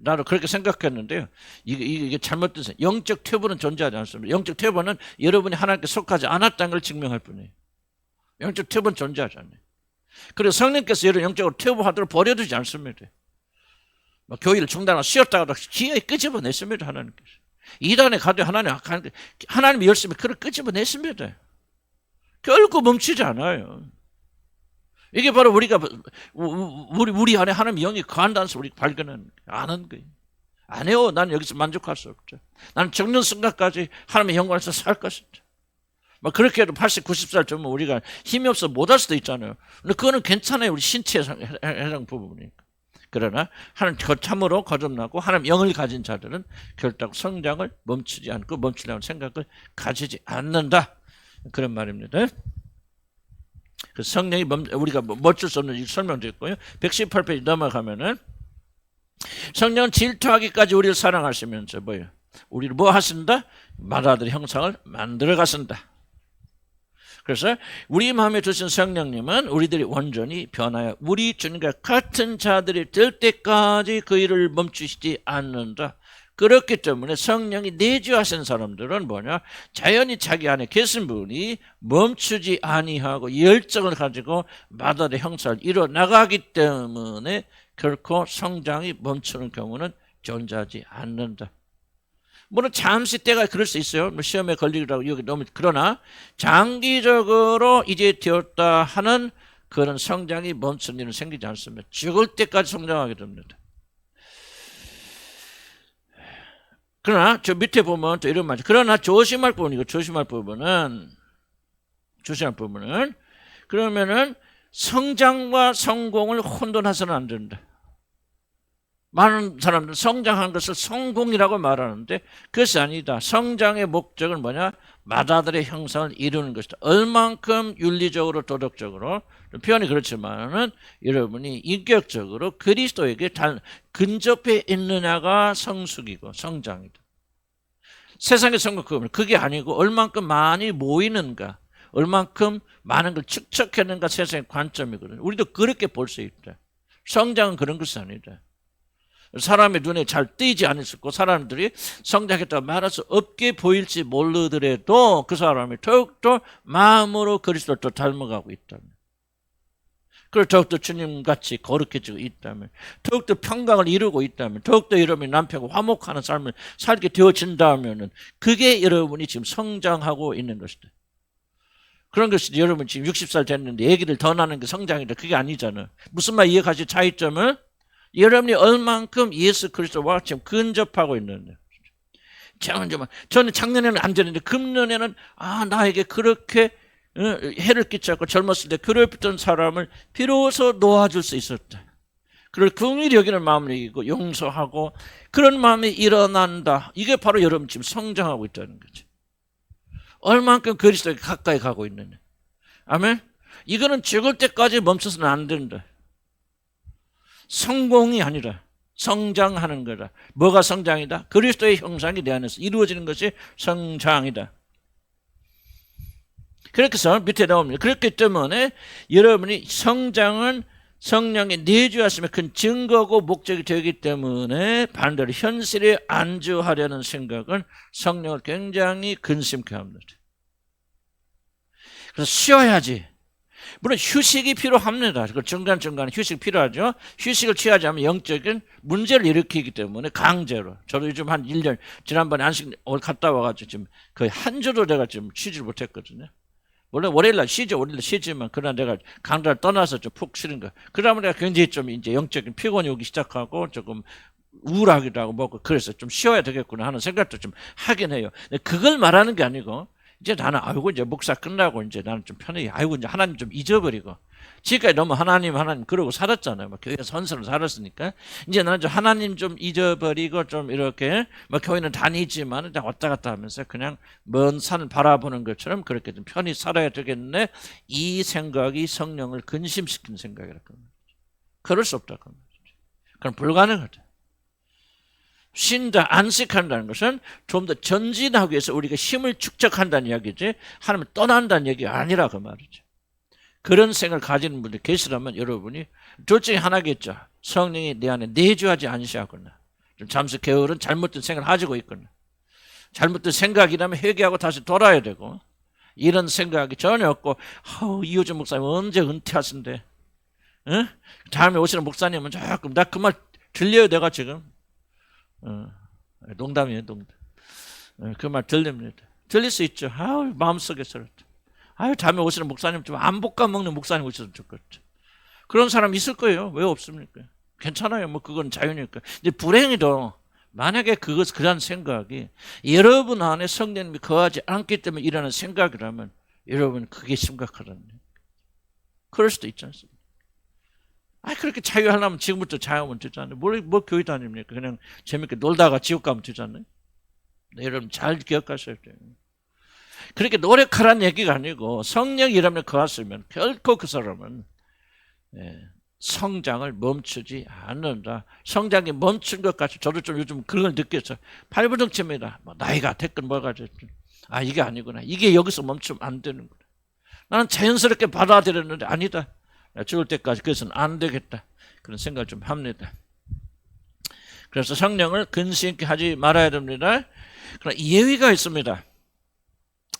나도 그렇게 생각했는데요. 이게 잘못된 생각. 영적 튜브는 존재하지 않습니다. 영적 튜브는 여러분이 하나님께 속하지 않았다는 걸 증명할 뿐이에요. 영적 튜브는 존재하지 않아요. 그래서 성령께서 여러분 영적으로 튜브 하도록 버려두지 않습니다. 교회를 중단하고 쉬었다가도 기어이 끄집어냈습니다. 하나님께서. 이단에 가도 하나님이 열심히 그를 끄집어냈습니다. 결코 멈추지 않아요. 이게 바로 우리 안에 하나님 영이 거한다는 것을 우리가 아는 거예요. 안 해요. 나는 여기서 만족할 수 없죠. 나는 죽는 순간까지 하나님의 영광에서 살 것이다. 그렇게 해도 80, 90살 되면 우리가 힘이 없어 못할 수도 있잖아요. 근데 그거는 괜찮아요. 우리 신체에 해당 부분이니까. 그러나 하나님 참으로 거듭나고 하나님 영을 가진 자들은 결코 성장을 멈추지 않고 멈추려는 생각을 가지지 않는다. 그런 말입니다. 그 성령이 우리가 멈출 수 없는 설명드렸고요. 118페이지 넘어가면은 성령은 질투하기까지 우리를 사랑하시면서 뭐예요? 우리를 뭐 하신다? 맏아들의 형상을 만들어 가신다. 그래서 우리 마음에 두신 성령님은 우리들이 온전히 변하여 우리 주님과 같은 자들이 될 때까지 그 일을 멈추시지 않는다. 그렇기 때문에 성령이 내주하신 사람들은 뭐냐? 자연히 자기 안에 계신 분이 멈추지 아니하고 열정을 가지고 맏아들의 형상을 이뤄나가기 때문에 결코 성장이 멈추는 경우는 존재하지 않는다. 물론 잠시 때가 그럴 수 있어요. 뭐 시험에 걸리더라고 여기 너무 그러나 장기적으로 이제 되었다 하는 그런 성장이 멈춘 일은 생기지 않습니다. 죽을 때까지 성장하게 됩니다. 그러나 저 밑에 보면 또 이런 말이죠. 그러나 조심할 부분이고 조심할 부분은 그러면은 성장과 성공을 혼돈해서는 안 된다. 많은 사람들은 성장한 것을 성공이라고 말하는데 그것이 아니다. 성장의 목적은 뭐냐? 맏아들의 형상을 이루는 것이다. 얼만큼 윤리적으로 도덕적으로 표현이 그렇지만은 여러분이 인격적으로 그리스도에게 근접해 있느냐가 성숙이고 성장이다. 세상의 성공 그게 아니고 얼만큼 많이 모이는가, 얼만큼 많은 걸 축적했는가 세상의 관점이거든요. 우리도 그렇게 볼 수 있다. 성장은 그런 것이 아니다. 사람의 눈에 잘 띄지 않을 수 있고 사람들이 성장했다고 말할 수 없게 보일지 모르더라도 그 사람이 더욱더 마음으로 그리스도를 더 닮아가고 있다면, 그리고 더욱더 주님같이 거룩해지고 있다면, 더욱더 평강을 이루고 있다면, 더욱더 여러분이 남편과 화목하는 삶을 살게 되어진다면 그게 여러분이 지금 성장하고 있는 것이다. 그런 것이 여러분 지금 60살 됐는데 애기를 더 낳는 게 성장이다. 그게 아니잖아. 무슨 말 이해가지? 차이점은 여러분이 얼만큼 예수 그리스도와 지금 근접하고 있느냐. 저는 작년에는 안 되는데 금년에는 나에게 그렇게 해를 끼쳤고 젊었을 때 괴롭혔던 사람을 비로소 놓아줄 수 있었다. 그걸 긍휼히 여기는 마음을 이기고 용서하고 그런 마음이 일어난다. 이게 바로 여러분 지금 성장하고 있다는 거죠. 얼만큼 그리스도에게 가까이 가고 있느냐. 아멘. 이거는 죽을 때까지 멈춰서는 안 된다. 성공이 아니라 성장하는 거다. 뭐가 성장이다? 그리스도의 형상이 내 안에서 이루어지는 것이 성장이다. 그렇게 해서 밑에 나옵니다. 그렇기 때문에 여러분이 성장은 성령의 내주하심의 큰 증거고 목적이 되기 때문에 반대로 현실에 안주하려는 생각은 성령을 굉장히 근심케 합니다. 그래서 쉬어야지. 물론 휴식이 필요합니다. 중간중간에 휴식이 필요하죠. 휴식을 취하지 않으면 영적인 문제를 일으키기 때문에 강제로. 저도 요즘 한 1년 지난번에 안식 갔다 와가지고 지금 거의 한 주도 내가 지금 쉬지를 못했거든요. 원래 월요일날 쉬죠. 월요일날 쉬지만 그러나 내가 강좌를 떠나서 좀 푹 쉬는 거. 그러면 내가 굉장히 좀 이제 영적인 피곤이 오기 시작하고 조금 우울하기도 하고 뭐고 그래서 좀 쉬어야 되겠구나 하는 생각도 좀 하긴 해요. 그걸 말하는 게 아니고 이제 나는 이제 목사 끝나고 이제 나는 좀 편히 이제 하나님 좀 잊어버리고 지금까지 너무 하나님 그러고 살았잖아요. 교회 선서로 살았으니까 이제 나는 좀 하나님 좀 잊어버리고 좀 이렇게 교회는 다니지만 왔다 갔다 하면서 그냥 먼 산을 바라보는 것처럼 그렇게 좀 편히 살아야 되겠네. 이 생각이 성령을 근심시키는 생각이라고 합니다. 그럴 수 없다고 합니다. 그럼 불가능하다. 쉰다, 안식한다는 것은 좀 더 전진하기 위해서 우리가 힘을 축적한다는 이야기지 하나님을 떠난다는 얘기가 아니라 그 말이죠. 그런 생각을 가지는 분들이 계시라면 여러분이 둘 중에 하나겠죠. 성령이 내 안에 내주하지 않으시거나 좀 잠시 게으른 잘못된 생각을 가지고 있거나 잘못된 생각이라면 회개하고 다시 돌아야 되고 이런 생각이 전혀 없고 이호준 목사님 언제 은퇴하신대? 다음에 오시는 목사님은 조금 나 그 말 들려요 내가 지금. 농담이에요, 농담. 그 말 들립니다. 들릴 수 있죠. 마음속에서. 다음에 오시는 목사님 좀 안 볶아 먹는 목사님 오셨으면 좋겠죠. 그런 사람 있을 거예요. 왜 없습니까? 괜찮아요. 그건 자유니까. 근데 불행히도 만약에 그런 생각이 여러분 안에 성령님이 거하지 않기 때문에 일어나는 생각이라면 여러분 그게 심각하다는 거예요. 그럴 수도 있지 않습니까? 그렇게 자유하려면 지금부터 자유하면 되잖아요. 뭘 교회 다닙니까? 그냥 재밌게 놀다가 지옥 가면 되잖아요. 네, 여러분 잘 기억하셔야 돼요. 그렇게 노력하라는 얘기가 아니고 성령 이름에 거하시면 결코 그 사람은 성장을 멈추지 않는다. 성장이 멈춘 것 같이 저도 좀 요즘 그런 걸 느꼈어요. 팔부둥칩니다. 뭐 나이가 됐건 뭐가 됐든. 아, 이게 아니구나. 이게 여기서 멈추면 안 되는구나. 나는 자연스럽게 받아들였는데 아니다. 죽을 때까지 그것은 안 되겠다. 그런 생각을 좀 합니다. 그래서 성령을 근심 있게 하지 말아야 됩니다. 그러나 예의가 있습니다.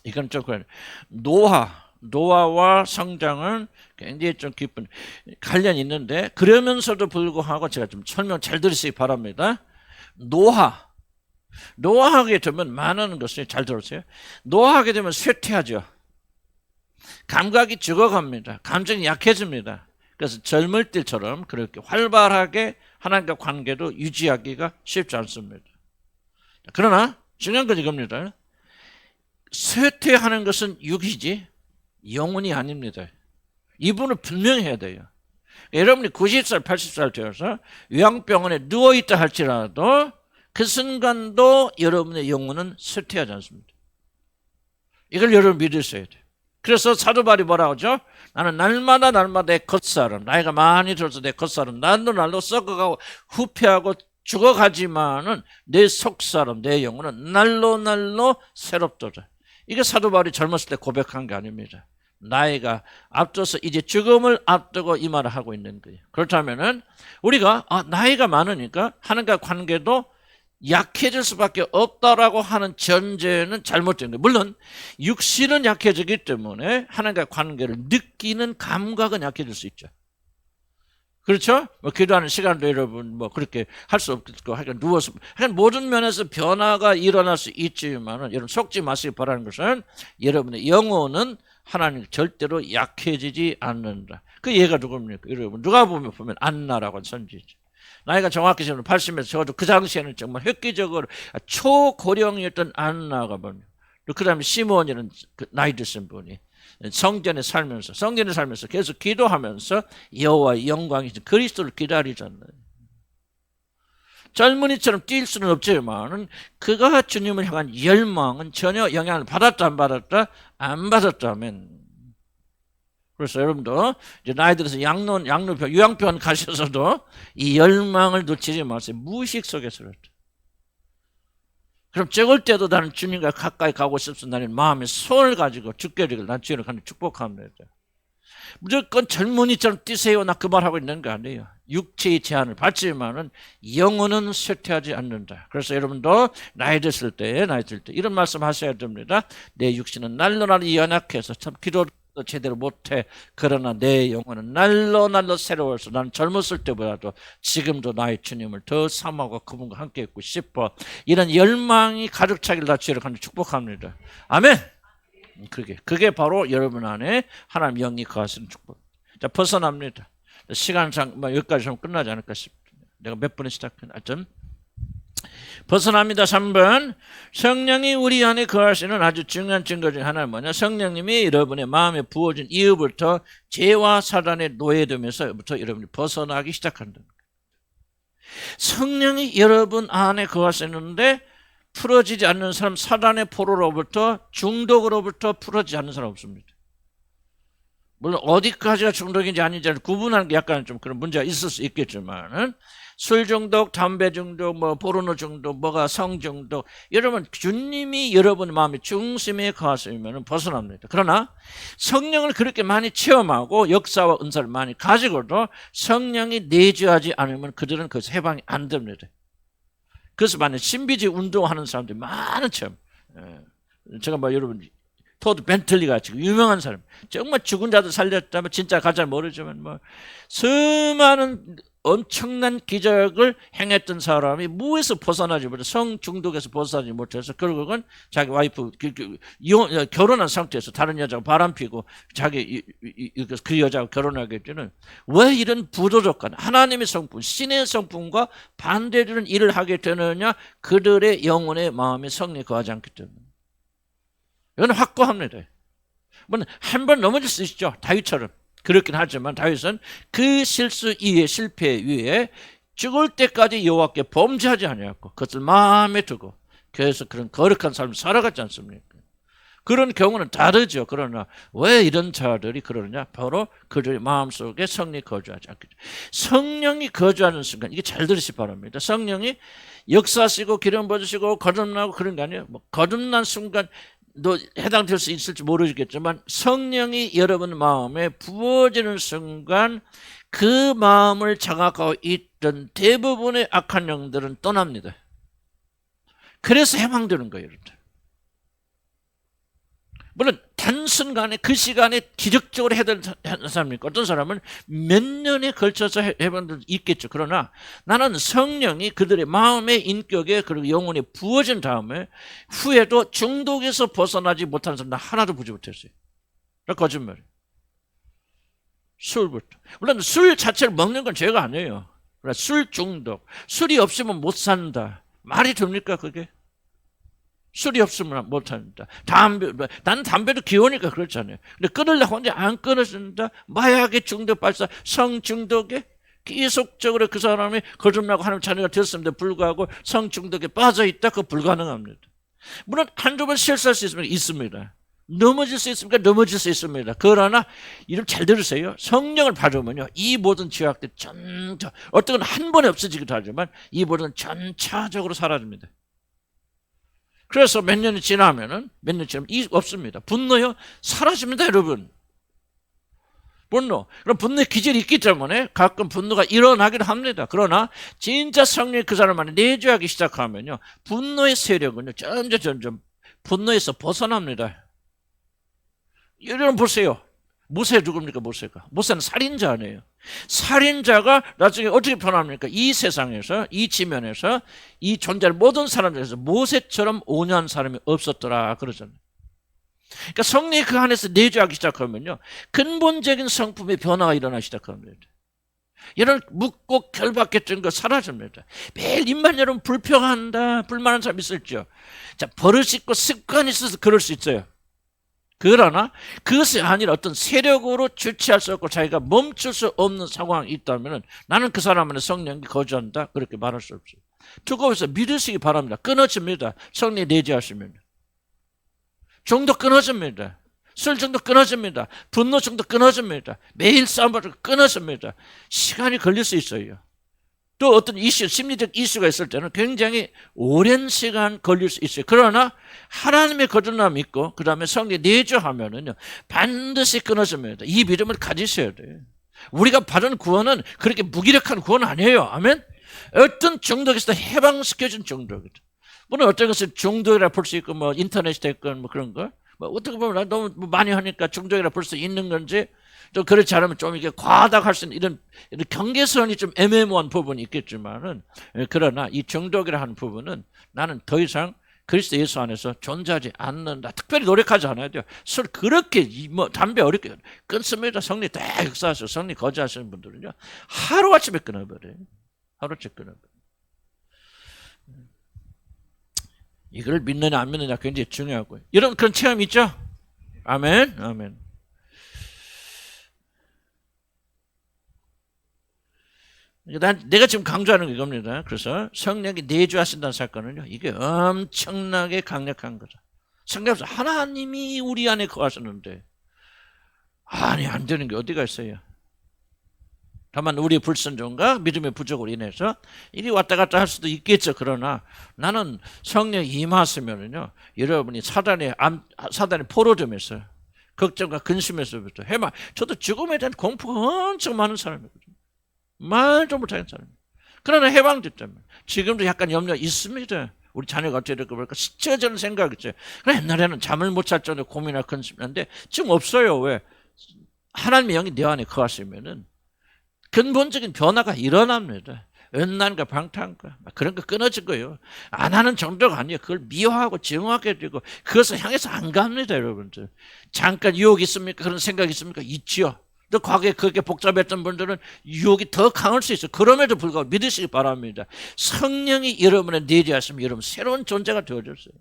이건 좀 노화와 성장은 굉장히 좀 깊은 관련이 있는데, 그러면서도 불구하고 제가 좀 설명 잘 들으시기 바랍니다. 노화하게 되면 많은 것을 잘 들으세요. 노화하게 되면 쇠퇴하죠. 감각이 죽어갑니다. 감정이 약해집니다. 그래서 젊을 때처럼 그렇게 활발하게 하나님과 관계도 유지하기가 쉽지 않습니다. 그러나 중요한 건 이겁니다. 쇠퇴하는 것은 육이지 영혼이 아닙니다. 이분은 분명히 해야 돼요. 여러분이 90살, 80살 되어서 요양병원에 누워있다 할지라도 그 순간도 여러분의 영혼은 쇠퇴하지 않습니다. 이걸 여러분 믿으셔야 돼요. 그래서 사도 바울이 뭐라고 하죠? 나는 날마다 내 겉사람, 나이가 많이 들어서 내 겉사람 날로 썩어가고 후패하고 죽어가지만은 내 속사람, 내 영혼은 날로 새롭도다. 이게 사도 바울이 젊었을 때 고백한 게 아닙니다. 나이가 앞서서 이제 죽음을 앞두고 이 말을 하고 있는 거예요. 그렇다면은 우리가 나이가 많으니까 하나님과 관계도 약해질 수밖에 없다라고 하는 전제는 잘못된 거예요. 물론 육신은 약해지기 때문에 하나님과 관계를 느끼는 감각은 약해질 수 있죠. 그렇죠? 뭐 기도하는 시간도 여러분 뭐 그렇게 할 수 없고 하여간 누워서 하여간 모든 면에서 변화가 일어날 수 있지만은 여러분 속지 마시기 바라는 것은 여러분의 영혼은 하나님 절대로 약해지지 않는다. 그 예가 누굽니까? 여러분 누가 보면 안나라고 하는 선지죠. 나이가 정확히 지금 80에서 적어도 그 당시에는 정말 획기적으로 초고령이었던 안나가 보면, 그 다음에 시몬이라는 나이 드신 분이 성전에 살면서 계속 기도하면서 여호와의 영광이 그리스도를 기다리잖아요. 젊은이처럼 뛸 수는 없지만은 그가 주님을 향한 열망은 전혀 영향을 받았다 안 받았다? 안 받았다면. 그래서 여러분도 이제 나이 들어서 요양병원 가셔서도 이 열망을 놓치지 마세요. 무의식 속에서 그렇다. 그럼 적을 때도 나는 주님과 가까이 가고 싶습니다. 나는 마음의 소원을 가지고 죽게 되길 난 주님을 간절히 축복합니다. 무조건 젊은이처럼 뛰세요. 나 그 말하고 있는 거 아니에요. 육체의 제한을 받지만은 영혼은 쇠퇴하지 않는다. 그래서 여러분도 나이 드실 때 이런 말씀 하셔야 됩니다. 내 육신은 날로 연약해서 참 기도도 제대로 못해. 그러나 내 영혼은 날로 새로워서 나는 젊었을 때보다도 지금도 나의 주님을 더 사모하고 그분과 함께 있고 싶어. 이런 열망이 가득 차길 다 주를 간절히 축복합니다. 아멘. 그게 바로 여러분 안에 하나님 영이 거하시는 축복. 자, 벗어납니다. 시간상 여기까지 하면 끝나지 않을까 싶습니다. 내가 몇 번에 시작한 아점. 벗어납니다. 3번. 성령이 우리 안에 거하시는 아주 중요한 증거 중 하나는 뭐냐? 성령님이 여러분의 마음에 부어진 이후부터 죄와 사단에 노예되면서부터 여러분이 벗어나기 시작한다. 성령이 여러분 안에 거하시는데 풀어지지 않는 사람, 사단의 포로로부터, 중독으로부터 풀어지지 않는 사람 없습니다. 물론 어디까지가 중독인지 아닌지 구분하는 게 약간 좀 그런 문제가 있을 수 있겠지만은, 술 중독, 담배 중독, 포르노 중독, 성 중독, 여러분 주님이 여러분 마음의 중심에 거하시면 벗어납니다. 그러나 성령을 그렇게 많이 체험하고 역사와 은사를 많이 가지고도 성령이 내주하지 않으면 그들은 그것을 해방이 안 됩니다. 그래서 만약 신비주의 운동하는 사람들이 많은 체험. 제가 여러분 토드 벤틀리가 지금 유명한 사람, 정말 죽은 자들 살렸다면 진짜 가잘 모르지만 수많은 엄청난 기적을 행했던 사람이 무에서 벗어나지 못해, 성 중독에서 벗어나지 못해서 결국은 자기 와이프 결혼한 상태에서 다른 여자가 바람피고 그 여자가 결혼하게 되는, 왜 이런 부도덕한 하나님의 성품, 신의 성품과 반대되는 일을 하게 되느냐? 그들의 영혼의 마음에 성령이 거하지 않기 때문에. 이건 확고합니다. 한 번 넘어질 수 있죠. 다윗처럼. 그렇긴 하지만 다윗은 그 실수 이외, 실패 위에 죽을 때까지 여호와께 범죄하지 아니하고 그것을 마음에 두고 그래서 그런 거룩한 삶을 살아갔지 않습니까? 그런 경우는 다르죠. 그러나 왜 이런 자들이 그러느냐? 바로 그들의 마음속에 성령이 거주하지 않기 때문에. 성령이 거주하는 순간, 이게 잘 들으시기 바랍니다. 성령이 역사하시고 기름 부어주시고 거듭나고 그런 거 아니에요. 뭐 거듭난 순간 너 해당될 수 있을지 모르겠지만 성령이 여러분 마음에 부어지는 순간 그 마음을 장악하고 있던 대부분의 악한 영들은 떠납니다. 그래서 해방되는 거예요. 여러분들. 물론 단순간에 그 시간에 기적적으로 해결하는 사람이 있고 어떤 사람은 몇 년에 걸쳐서 해방될 있겠죠. 그러나 나는 성령이 그들의 마음의 인격에 그리고 영혼에 부어진 다음에 후에도 중독에서 벗어나지 못하는 사람 나 하나도 보지 못했어요. 거짓말이에요. 술부터. 물론 술 자체를 먹는 건 죄가 아니에요. 술 중독. 술이 없으면 못 산다. 말이 됩니까 그게? 술이 없으면 못한다. 난 담배도 귀여우니까 그렇잖아요. 근데 끊으려고 하는데 안 끊어진다. 마약의 중독 발사, 성중독에 계속적으로 그 사람이 거듭나고 하나님 자녀가 되었음에도 불구하고 성중독에 빠져있다. 그거 불가능합니다. 물론 한두 번 실수할 수 있습니다. 넘어질 수 있습니까? 넘어질 수 있습니다. 그러나 이름 잘 들으세요. 성령을 받으면요, 이 모든 죄악들 전차, 어떤 건 한 번에 없어지기도 하지만 이 모든 전차적으로 사라집니다. 그래서 몇 년이 지나면 없습니다. 분노요 사라집니다, 여러분. 분노. 그럼 분노의 기질이 있기 때문에 가끔 분노가 일어나기도 합니다. 그러나 진짜 성령이 그 사람 안에 내주하기 시작하면요, 분노의 세력은요 점점 분노에서 벗어납니다. 여러분 보세요. 모세 누굽니까? 모세는 살인자 아니에요. 살인자가 나중에 어떻게 변합니까? 이 세상에서, 이 지면에서, 이 존재할 모든 사람들에서 모세처럼 온유한 사람이 없었더라 그러잖아요. 그러니까 성령이 그 안에서 내주하기 시작하면요, 근본적인 성품의 변화가 일어나기 시작합니다. 이런 묻고 결박했던 거 사라집니다. 매일 입만 열으면 불평한다, 불만한 사람 있을죠. 자, 버릇이 있고 습관이 있어서 그럴 수 있어요. 그러나 그것이 아니라 어떤 세력으로 주체할 수 없고 자기가 멈출 수 없는 상황이 있다면 나는 그 사람 안에 성령이 거주한다, 그렇게 말할 수 없어요. 두고서 믿으시기 바랍니다. 끊어집니다. 성령이 내재하시면. 중독 끊어집니다. 술 중독 끊어집니다. 분노 중독 끊어집니다. 매일 싸움을 끊어집니다. 시간이 걸릴 수 있어요. 또 어떤 이슈, 심리적 이슈가 있을 때는 굉장히 오랜 시간 걸릴 수 있어요. 그러나 하나님의 거듭남이 있고 그 다음에 성령 내주하면은요 반드시 끊어집니다. 이 믿음을 가지셔야 돼요. 우리가 받은 구원은 그렇게 무기력한 구원 아니에요. 아멘. 어떤 중독에서 해방시켜준 중독이죠. 물론 어떤 것은 중독이라 볼 수 있고 뭐 인터넷이 됐건 뭐 그런 거 뭐 어떻게 보면 너무 많이 하니까 중독이라 볼 수 있는 건지, 또 그렇지 않으면 좀 이게 과하다고 할 수 있는 이런 경계선이 좀 애매모호한 부분이 있겠지만은, 그러나 이 중독이라 하는 부분은 나는 더 이상 그리스도 예수 안에서 존재하지 않는다. 특별히 노력하지 않아야 돼요. 술 그렇게 뭐 담배 어렵게 끊습니다. 성령 다 역사하셔서 성령 거주하시는 분들은요 하루아침에 끊어버려요. 하루아침에 끊어버려요. 이걸 믿느냐 안 믿느냐 굉장히 중요하고요. 여러분 그런 체험 있죠? 아멘, 아멘. 내가 지금 강조하는 게 이겁니다. 그래서 성령이 내주하신다는 사건은요, 이게 엄청나게 강력한 거죠. 성경에서 하나님이 우리 안에 거하셨는데 아니 안 되는 게 어디가 있어요? 다만 우리의 불순종과 믿음의 부족으로 인해서 이리 왔다 갔다 할 수도 있겠죠. 그러나 나는 성령이 임하시면은요, 여러분이 사단의 포로됨에서 걱정과 근심에서부터 해마. 저도 죽음에 대한 공포가 엄청 많은 사람이거든요. 말도 못하는 사람이에요. 그러나 해방됐다면 지금도 약간 염려 있습니다. 우리 자녀가 어떻게 될까 볼까 스쳐지는 생각이죠. 옛날에는 잠을 못 잘 정도로 고민하고 근심했는데 지금 없어요. 왜? 하나님의 영이 내 안에 거하시면은 근본적인 변화가 일어납니다. 은난과 방탕과 그런 거 끊어질 거예요. 안 하는 정도가 아니에요. 그걸 미워하고 증오하게 되고 그것을 향해서 안 갑니다, 여러분들. 잠깐 유혹이 있습니까? 그런 생각이 있습니까? 있지요. 또 과거에 그렇게 복잡했던 분들은 유혹이 더 강할 수 있어요. 그럼에도 불구하고 믿으시기 바랍니다. 성령이 여러분의 내재하시면 여러분 새로운 존재가 되어졌어요.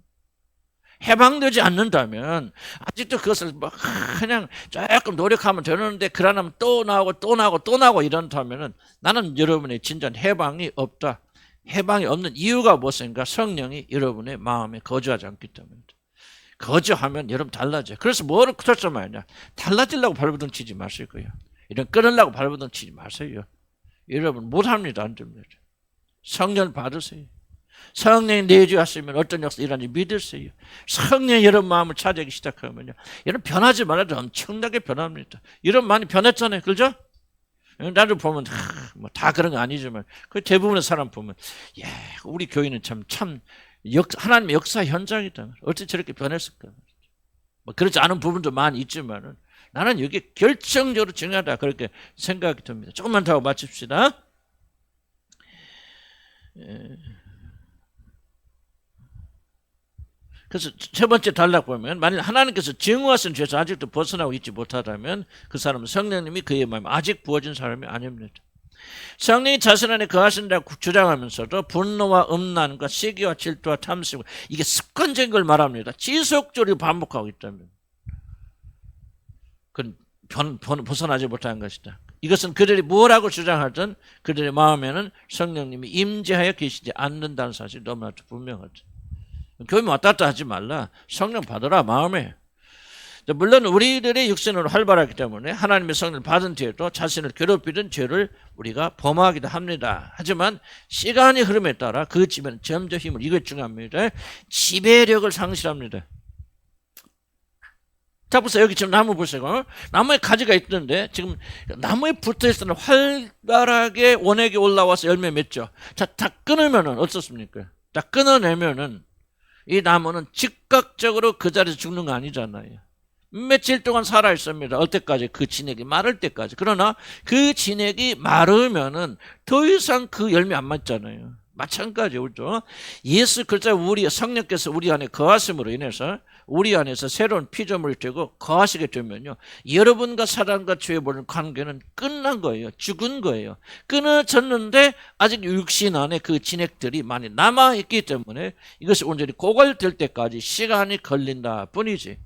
해방되지 않는다면 아직도 그것을 뭐 그냥 조금 노력하면 되는데 그러면 또 나오고 이런다면은 나는 여러분의 진전 해방이 없다. 해방이 없는 이유가 무엇인가? 성령이 여러분의 마음에 거주하지 않기 때문입니다. 거저하면 여러분 달라져요. 그래서 뭐를 그쳤단 말이냐. 달라지려고 발버둥 치지 마시고요. 이런 끊으려고 발버둥 치지 마세요. 여러분 못합니다. 안 됩니다. 성령 받으세요. 성령이 내주하시면 어떤 역사 일하는지 믿으세요. 성령이 여러분 마음을 차지하기 시작하면요. 여러분 변하지 말아도 엄청나게 변합니다. 여러분 많이 변했잖아요. 그죠? 나도 보면 뭐 다 그런 거 아니지만 그 대부분의 사람 보면 야, 우리 교회는 참 하나님의 역사 현장이다. 어떻게 저렇게 변했을까? 뭐 그렇지 않은 부분도 많이 있지만은 나는 이게 결정적으로 중요하다 그렇게 생각이 듭니다. 조금만 더 마칩시다. 그래서 세 번째 단락 보면 만일 하나님께서 증오하신 죄에서 아직도 벗어나고 있지 못하다면 그 사람은 성령님이 그의 마음에 아직 부어진 사람이 아닙니다. 성령이 자신 안에 거하신다고 주장하면서도 분노와 음란과 시기와 질투와 탐심 이게 습관적인 걸 말합니다. 지속적으로 반복하고 있다면 그건 벗어나지 못한 것이다. 이것은 그들이 뭐라고 주장하든 그들의 마음에는 성령님이 임재하여 계시지 않는다는 사실이 너무나도 분명하죠. 교회 왔다 갔다 하지 말라. 성령 받으라 마음에. 물론 우리들의 육신으로 활발하기 때문에 하나님의 성령을 받은 뒤에도 자신을 괴롭히던 죄를 우리가 범하기도 합니다. 하지만 시간이 흐름에 따라 그 지배는 점점 힘을 이게 중요합니다. 지배력을 상실합니다. 자 보세요. 여기 지금 나무 보세요. 나무에 가지가 있던데 지금 나무에 붙어있을 때는 활발하게 원액이 올라와서 열매 맺죠. 자, 다 끊으면은 어떻습니까? 다 끊어내면은 이 나무는 즉각적으로 그 자리에서 죽는 거 아니잖아요. 며칠 동안 살아있습니다. 어때까지? 그 진액이 마를 때까지. 그러나 그 진액이 마르면은 더 이상 그 열매 안 맺잖아요. 마찬가지죠. 예수 그리스도 우리 성령께서 우리 안에 거하심으로 인해서 우리 안에서 새로운 피조물이 되고 거하시게 되면요. 여러분과 사람과 죄에 보는 관계는 끝난 거예요. 죽은 거예요. 끊어졌는데 아직 육신 안에 그 진액들이 많이 남아있기 때문에 이것이 온전히 고갈될 때까지 시간이 걸린다 뿐이지.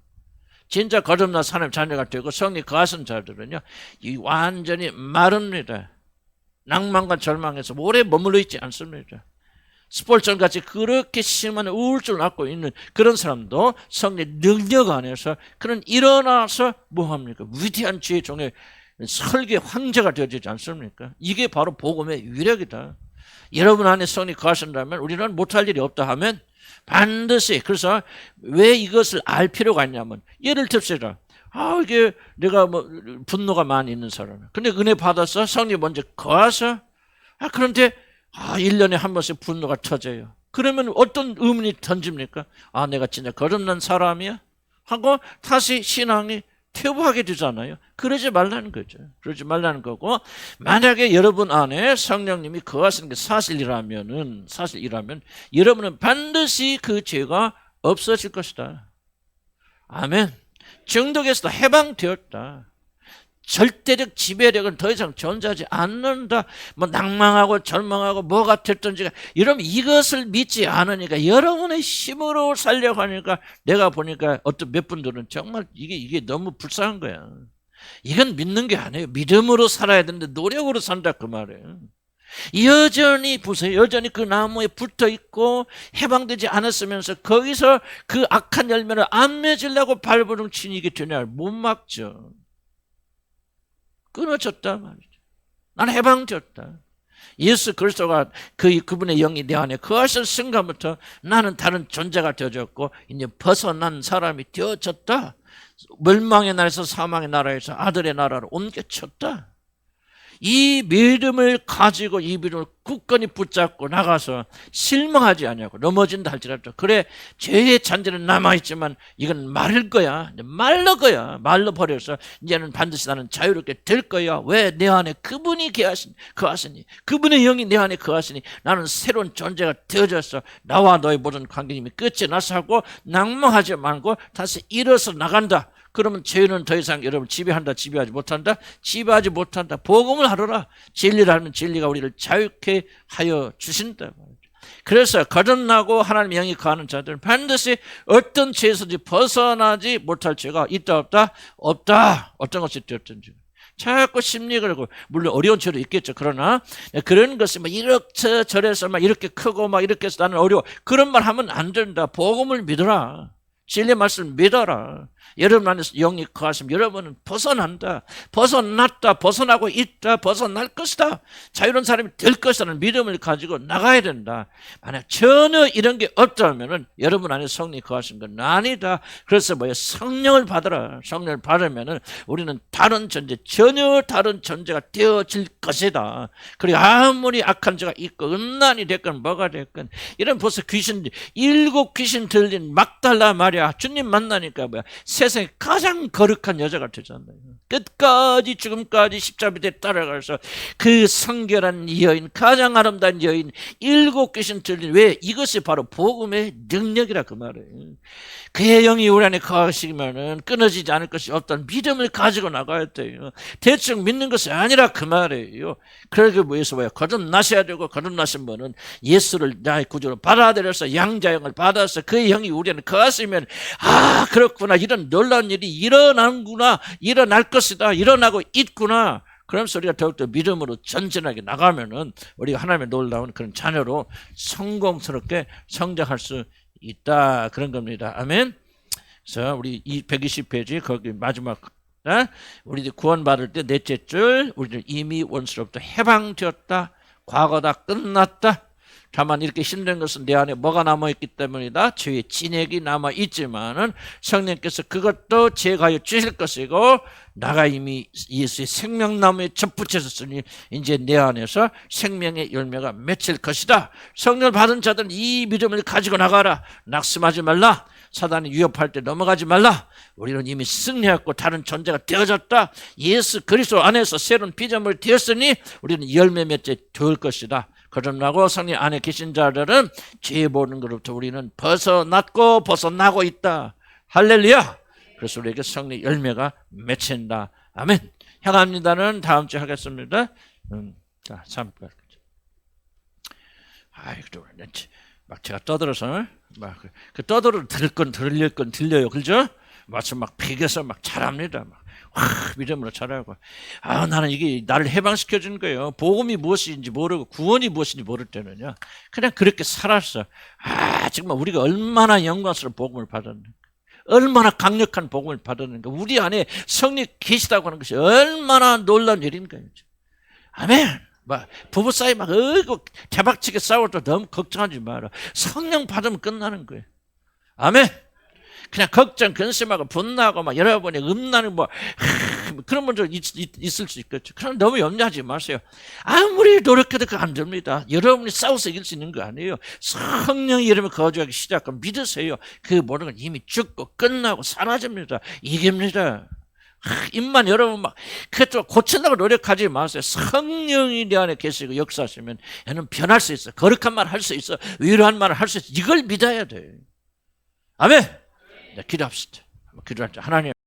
진짜 거듭난 하나님 자녀가 되고 성령 거하신 자들은요. 이 완전히 마릅니다. 낭만과 절망에서 오래 머물러 있지 않습니다. 스폴전같이 그렇게 심한 우울증을 갖고 있는 그런 사람도 성령의 능력 안에서 그는 일어나서 뭐합니까? 위대한 주의 종의 설계 황제가 되어지지 않습니까? 이게 바로 복음의 위력이다. 여러분 안에 성령이 거하신다면 우리는 못할 일이 없다 하면 반드시. 그래서 왜 이것을 알 필요가 있냐면 예를 듭시다. 이게 내가 뭐 분노가 많이 있는 사람이야. 근데 은혜 받아서 성령이 먼저 거하서 그런데 1년에 한 번씩 분노가 터져요. 그러면 어떤 의문이 던집니까? 내가 진짜 거듭난 사람이야? 하고 다시 신앙이 퇴보하게 되잖아요. 그러지 말라는 거죠. 그러지 말라는 거고 만약에 여러분 안에 성령님이 거하시는 게 사실이라면 여러분은 반드시 그 죄가 없어질 것이다. 아멘. 중독에서도 해방되었다. 절대적 지배력은 더 이상 존재하지 않는다. 뭐 낭망하고 절망하고 뭐가 됐든지 여러분 이것을 믿지 않으니까 여러분의 힘으로 살려고 하니까 내가 보니까 어떤 몇 분들은 정말 이게 너무 불쌍한 거야. 이건 믿는 게 아니에요. 믿음으로 살아야 되는데 노력으로 산다 그 말이에요. 여전히 보세요. 여전히 그 나무에 붙어 있고 해방되지 않았으면서 거기서 그 악한 열매를 안 맺으려고 발버둥 치니 이게 되냐? 못 막죠. 끊어졌다 말이죠. 나는 해방되었다. 예수 그리스도가 그분의 영이 내 안에 거하신 순간부터 나는 다른 존재가 되어졌고 이제 벗어난 사람이 되어졌다. 멸망의 나라에서 사망의 나라에서 아들의 나라로 옮겨쳤다. 이 믿음을 가지고 이 믿음을 굳건히 붙잡고 나가서 실망하지 않냐고 넘어진다 할지라도 그래 죄의 잔재는 남아있지만 이건 마를 거야. 말러 거야. 말러 버려서 이제는 반드시 나는 자유롭게 될 거야. 왜? 내 안에 그분이 거하시니 그분의 영이 내 안에 거하시니 나는 새로운 존재가 되어져서 나와 너의 모든 관계님이 끝이 나서 하고 낭망하지 말고 다시 일어서 나간다. 그러면 죄는 더 이상 여러분 지배한다, 지배하지 못한다? 지배하지 못한다. 복음을 하러라. 진리를 알면 진리가 우리를 자유케 하여 주신다. 그래서 거듭나고 하나님의 영이 거하는 자들은 반드시 어떤 죄에서든지 벗어나지 못할 죄가 있다 없다? 없다. 어떤 것이 되었든지. 자꾸 심리 걸고 물론 어려운 죄도 있겠죠. 그러나 그런 것이 막 이렇게 저래서 막 이렇게 크고 막 이렇게 해서 나는 어려워. 그런 말 하면 안 된다. 복음을 믿어라. 진리 말씀을 믿어라. 여러분 안에서 영이 거하시면 여러분은 벗어난다. 벗어났다. 벗어나고 있다. 벗어날 것이다. 자유로운 사람이 될 것이라는 믿음을 가지고 나가야 된다. 만약 전혀 이런 게 없다면 여러분 안에 성령이 거하신 건 아니다. 그래서 뭐예요? 성령을 받아라. 성령을 받으면 우리는 다른 존재, 전혀 다른 존재가 되어질 것이다. 그리고 아무리 악한 죄가 있고 음란이 됐건 뭐가 됐건 이런 벌써 귀신, 7 귀신 들린 막달라 말이야. 주님 만나니까 뭐야? 세상에 가장 거룩한 여자가 되잖아요. 끝까지 죽음까지 십자가 밑에 따라가서 그 성결한 여인, 가장 아름다운 여인, 7 귀신 들린, 왜? 이것이 바로 복음의 능력이라 그 말이에요. 그의 영이 우리 안에 거하시면은 끊어지지 않을 것이 없다는 믿음을 가지고 나가야 돼요. 대충 믿는 것이 아니라 그 말이에요. 그러기 위해서 뭐야? 거듭나셔야 되고, 거듭나신 분은 예수를 나의 구주로 받아들여서 양자형을 받아서 그 영이 우리 안에 거하시면, 아, 그렇구나, 이런 놀라운 일이 일어나는구나, 일어날 것이다, 일어나고 있구나. 그러면서 우리가 더욱더 믿음으로 전진하게 나가면은 우리가 하나님의 놀라운 그런 자녀로 성공스럽게 성장할 수 있다, 그런 겁니다. 아멘. 그래서 우리 120페이지 거기 마지막, 우리들 구원받을 때 넷째 줄, 우리들 이미 원수로부터 해방되었다. 과거다, 끝났다. 다만 이렇게 힘든 것은 내 안에 뭐가 남아있기 때문이다. 죄의 진액이 남아있지만은 성령께서 그것도 제거하여 주실 것이고, 나가 이미 예수의 생명나무에 접붙여졌으니 이제 내 안에서 생명의 열매가 맺힐 것이다. 성령을 받은 자들은 이 믿음을 가지고 나가라. 낙심하지 말라. 사단이 위협할 때 넘어가지 말라. 우리는 이미 승리했고 다른 존재가 되어졌다. 예수 그리스도 안에서 새로운 피조물이 되었으니 우리는 열매 맺게 될 것이다. 거듭나고 성령 안에 계신 자들은 죄 보는 것부터 우리는 벗어났고 벗어나고 있다. 할렐루야. 그래서 우리에게 성령 열매가 맺힌다. 아멘. 향합니다는 다음 주에 하겠습니다. 자, 잠깐. 아이고, 막 제가 떠들어서 막 그 떠들어 들을 건 들릴 건 들려요, 그죠? 마치 막 비교해서 막 잘합니다. 막 믿음으로 잘하고. 아, 나는 이게 나를 해방시켜 주는 거예요. 복음이 무엇인지 모르고 구원이 무엇인지 모를 때는요, 그냥 그렇게 살았어. 아, 정말 우리가 얼마나 영광스러운 복음을 받았는가, 얼마나 강력한 복음을 받았는가, 우리 안에 성령 계시다고 하는 것이 얼마나 놀라운 일인가요. 아멘. 막 부부 사이 막 대박치게 싸워도 너무 걱정하지 마라. 성령 받으면 끝나는 거예요. 아멘. 그냥 걱정, 근심하고 분노하고 막 여러분이 음란을 그런 분들 있을 수 있겠죠. 그럼 너무 염려하지 마세요. 아무리 노력해도 그거 안 됩니다. 여러분이 싸워서 이길 수 있는 거 아니에요. 성령의 이름을 거주하기 시작하면 믿으세요. 그 모든 건 이미 죽고 끝나고 사라집니다. 이깁니다. 입만 여러분 막 그쪽 고친다고 노력하지 마세요. 성령이 내 안에 계시고 역사하시면 얘는 변할 수 있어. 거룩한 말 할 수 있어. 위로한 말을 할 수 있어. 이걸 믿어야 돼. 아멘. 네, 기도합시다. 기도할 때 하나님.